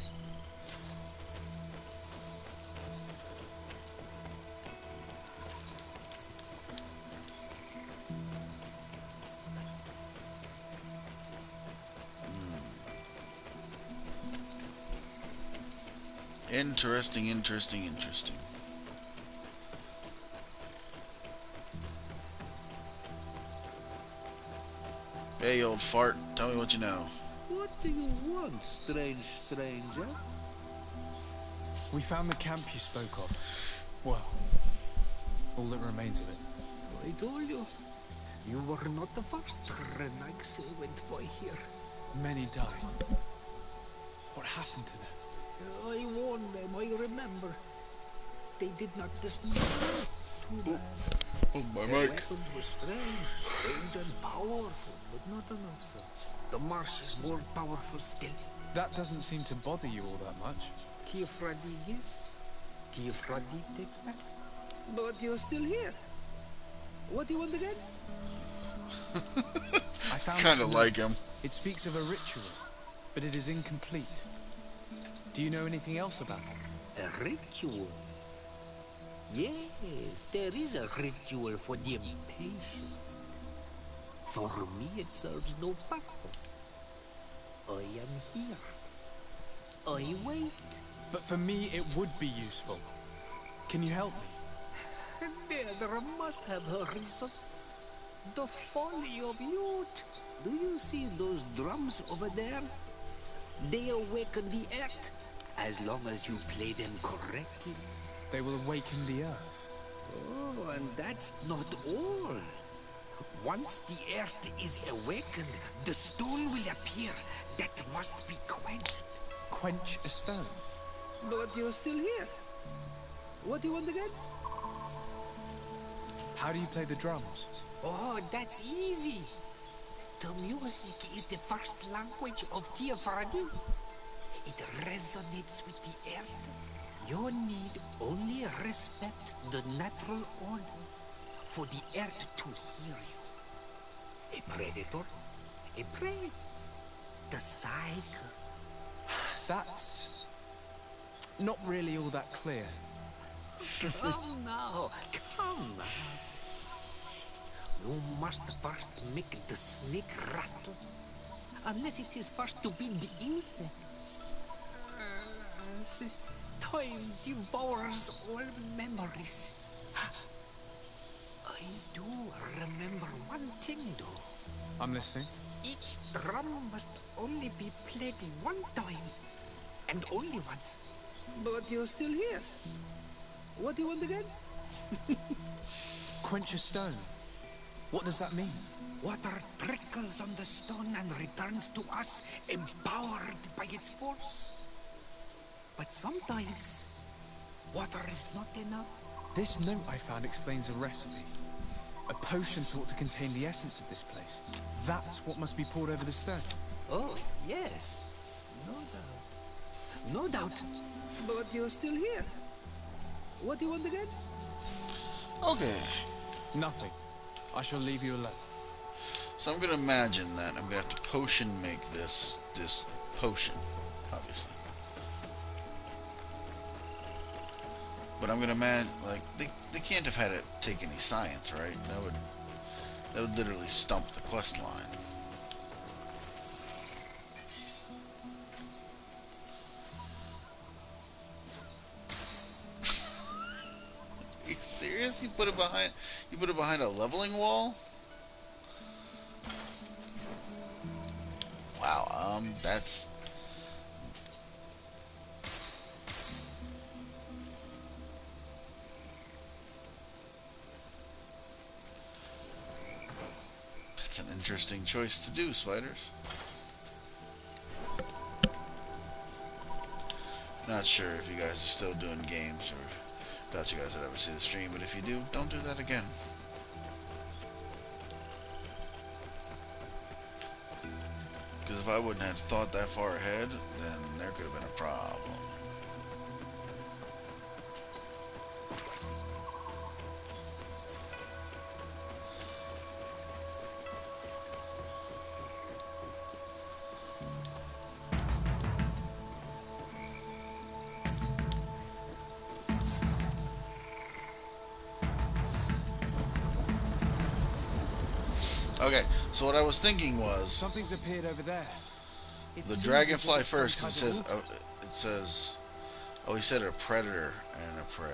Interesting, interesting, interesting. Hey, old fart, tell me what you know. What do you want, strange stranger? We found the camp you spoke of. Well, all that remains of it. I told you. You were not the first Renags who went by here. Many died. What happened to them? I warned them, I remember. They did not dismay. Too bad. Oh, my Their mic. weapons were strange and powerful, but not enough so. The marsh is more powerful still. That doesn't seem to bother you all that much. Kievradi gives, Kievradi takes back. But you're still here. What do you want again? I found Kind this of note. like him. It speaks of a ritual, but it is incomplete. Do you know anything else about it? A ritual? Yes, there is a ritual for the impatient. For me, it serves no purpose. I am here. I wait. But for me, it would be useful. Can you help me? There must have her reason. The folly of youth. Do you see those drums over there? They awaken the earth, as long as you play them correctly. They will awaken the earth. Oh, and that's not all. Once the earth is awakened, the stone will appear that must be quenched. Quench a stone? But you're still here. What do you want again? How do you play the drums? Oh, that's easy. The music is the first language of Tiafaradi. It resonates with the earth. You need only respect the natural order for the earth to hear you. A predator, a prey, the cycle. That's not really all that clear. Come now, come now. You must first make the snake rattle, unless it is first to be the insect. Time devours all memories. I do remember one thing, though. I'm listening. Each drum must only be played one time, and only once. But you're still here. What do you want again? Quench a stone. What does that mean? Water trickles on the stone and returns to us, empowered by its force. But sometimes, water is not enough. This note I found explains a recipe. A potion thought to contain the essence of this place. That's what must be poured over the stone. Oh, yes. No doubt. No doubt. But you're still here. What do you want again? Okay. Nothing. I shall leave you alone. So I'm gonna imagine that I'm gonna have to potion make this potion, obviously. But I'm gonna like they can't have had it take any science, right? That would literally stump the quest line. Are you serious? You put it behind a leveling wall? Wow, that's an interesting choice to do, spiders. Not sure if you guys are still doing games, or doubt you guys would ever see the stream, but if you do, don't do that again. Because if I wouldn't have thought that far ahead, then there could have been a problem. Okay, so what I was thinking was something's appeared over there. The dragonfly first, because it says, oh, he said a predator and a prey.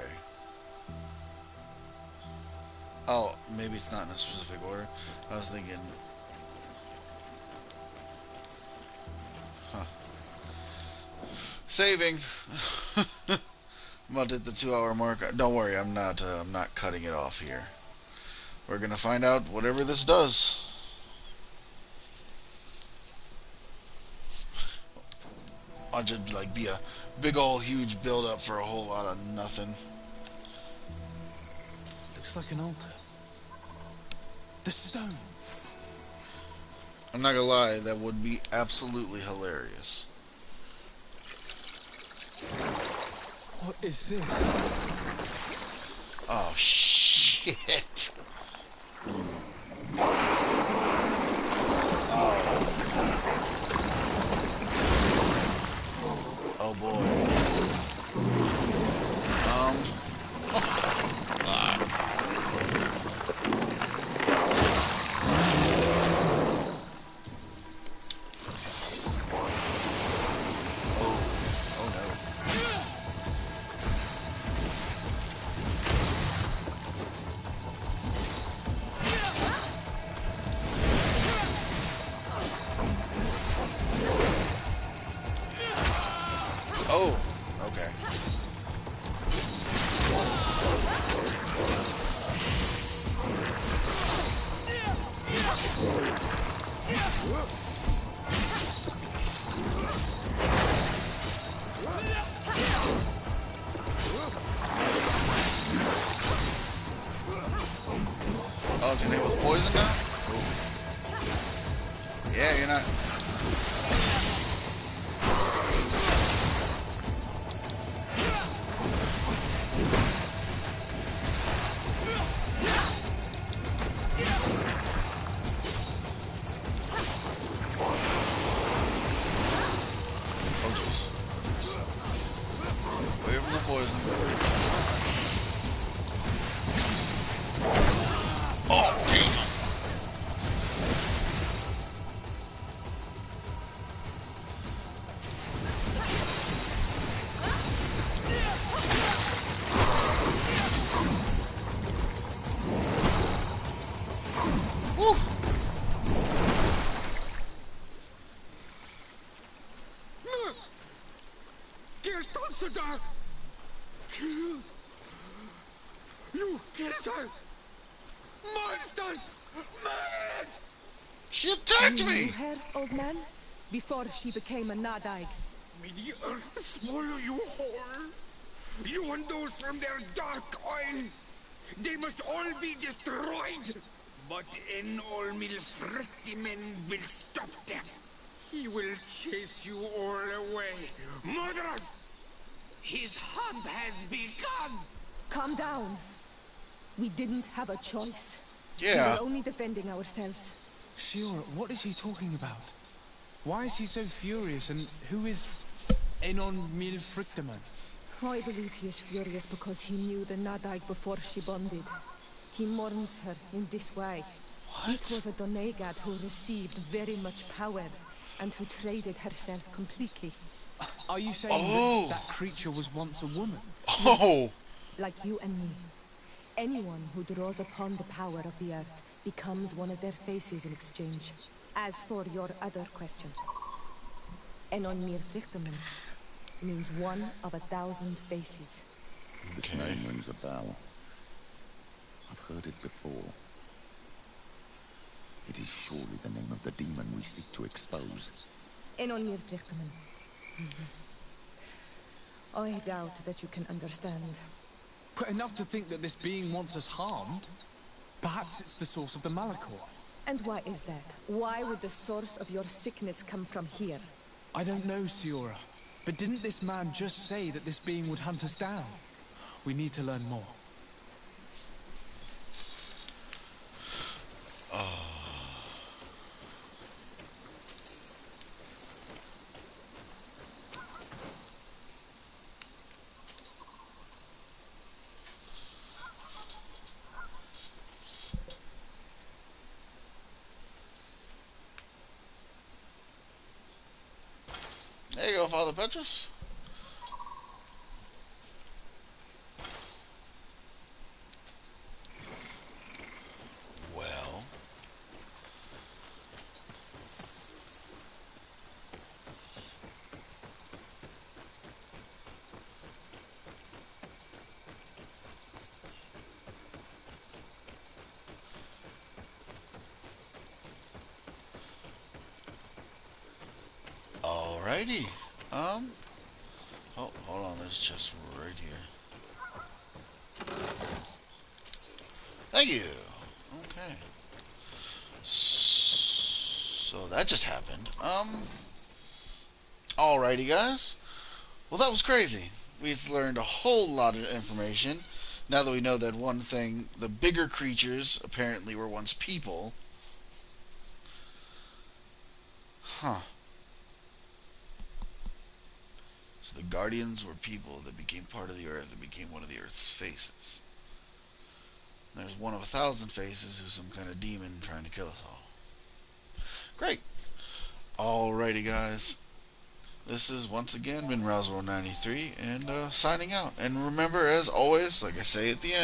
Oh, maybe it's not in a specific order. I was thinking, huh? Saving. I'm about to hit the 2-hour mark. Don't worry, I'm not cutting it off here. We're gonna find out whatever this does. I'll just like be a big ol' huge build up for a whole lot of nothing. Looks like an altar. The stone. I'm not gonna lie, that would be absolutely hilarious. What is this? Oh shit. Oh boy. Fuck. Oh, it's gonna hit with poison now? Cool. Yeah, you're not. Oh, jeez. Away from the poison. Oh, damn! Woo! Dear Considar! Killed! You killed her! Monsters! Murderers! She attacked You me! knew her, old man? Before she became a Nadaig. May the earth swallow you whole! You and those from their dark oil! They must all be destroyed! But Enol Milfrictimen will stop them! He will chase you all away! Murderers! His hunt has begun! Calm down. We didn't have a choice. Yeah. We were only defending ourselves. Shiora, what is he talking about? Why is he so furious, and who is Enon Milfrictaman? I believe he is furious because he knew the Nadaig before she bonded. He mourns her in this way. What? It was a Donegad who received very much power and who traded herself completely. Are you saying that creature was once a woman? Oh! Like you and me. Anyone who draws upon the power of the earth becomes one of their faces in exchange. As for your other question, Enon Mir Frichterman means one of 1,000 faces. This name rings a bell. I've heard it before. It is surely the name of the demon we seek to expose. Enon Mir Frichterman. I doubt that you can understand. But enough to think that this being wants us harmed? Perhaps it's the source of the Malachor. And why is that? Why would the source of your sickness come from here? I don't know, Shiora. But didn't this man just say that this being would hunt us down? We need to learn more. There you go, Father Petrus. Well. Alrighty. Oh, hold on, there's just right here. Thank you. Okay. So that just happened. Alrighty, guys. Well, that was crazy. We've learned a whole lot of information. Now that we know that one thing, the bigger creatures apparently were once people. Huh. So the Guardians were people that became part of the Earth and became one of the Earth's faces. And there's one of 1,000 faces who's some kind of demon trying to kill us all. Great. Alrighty, guys. This is once again been Rousewell93 and signing out. And remember, as always, like I say at the end,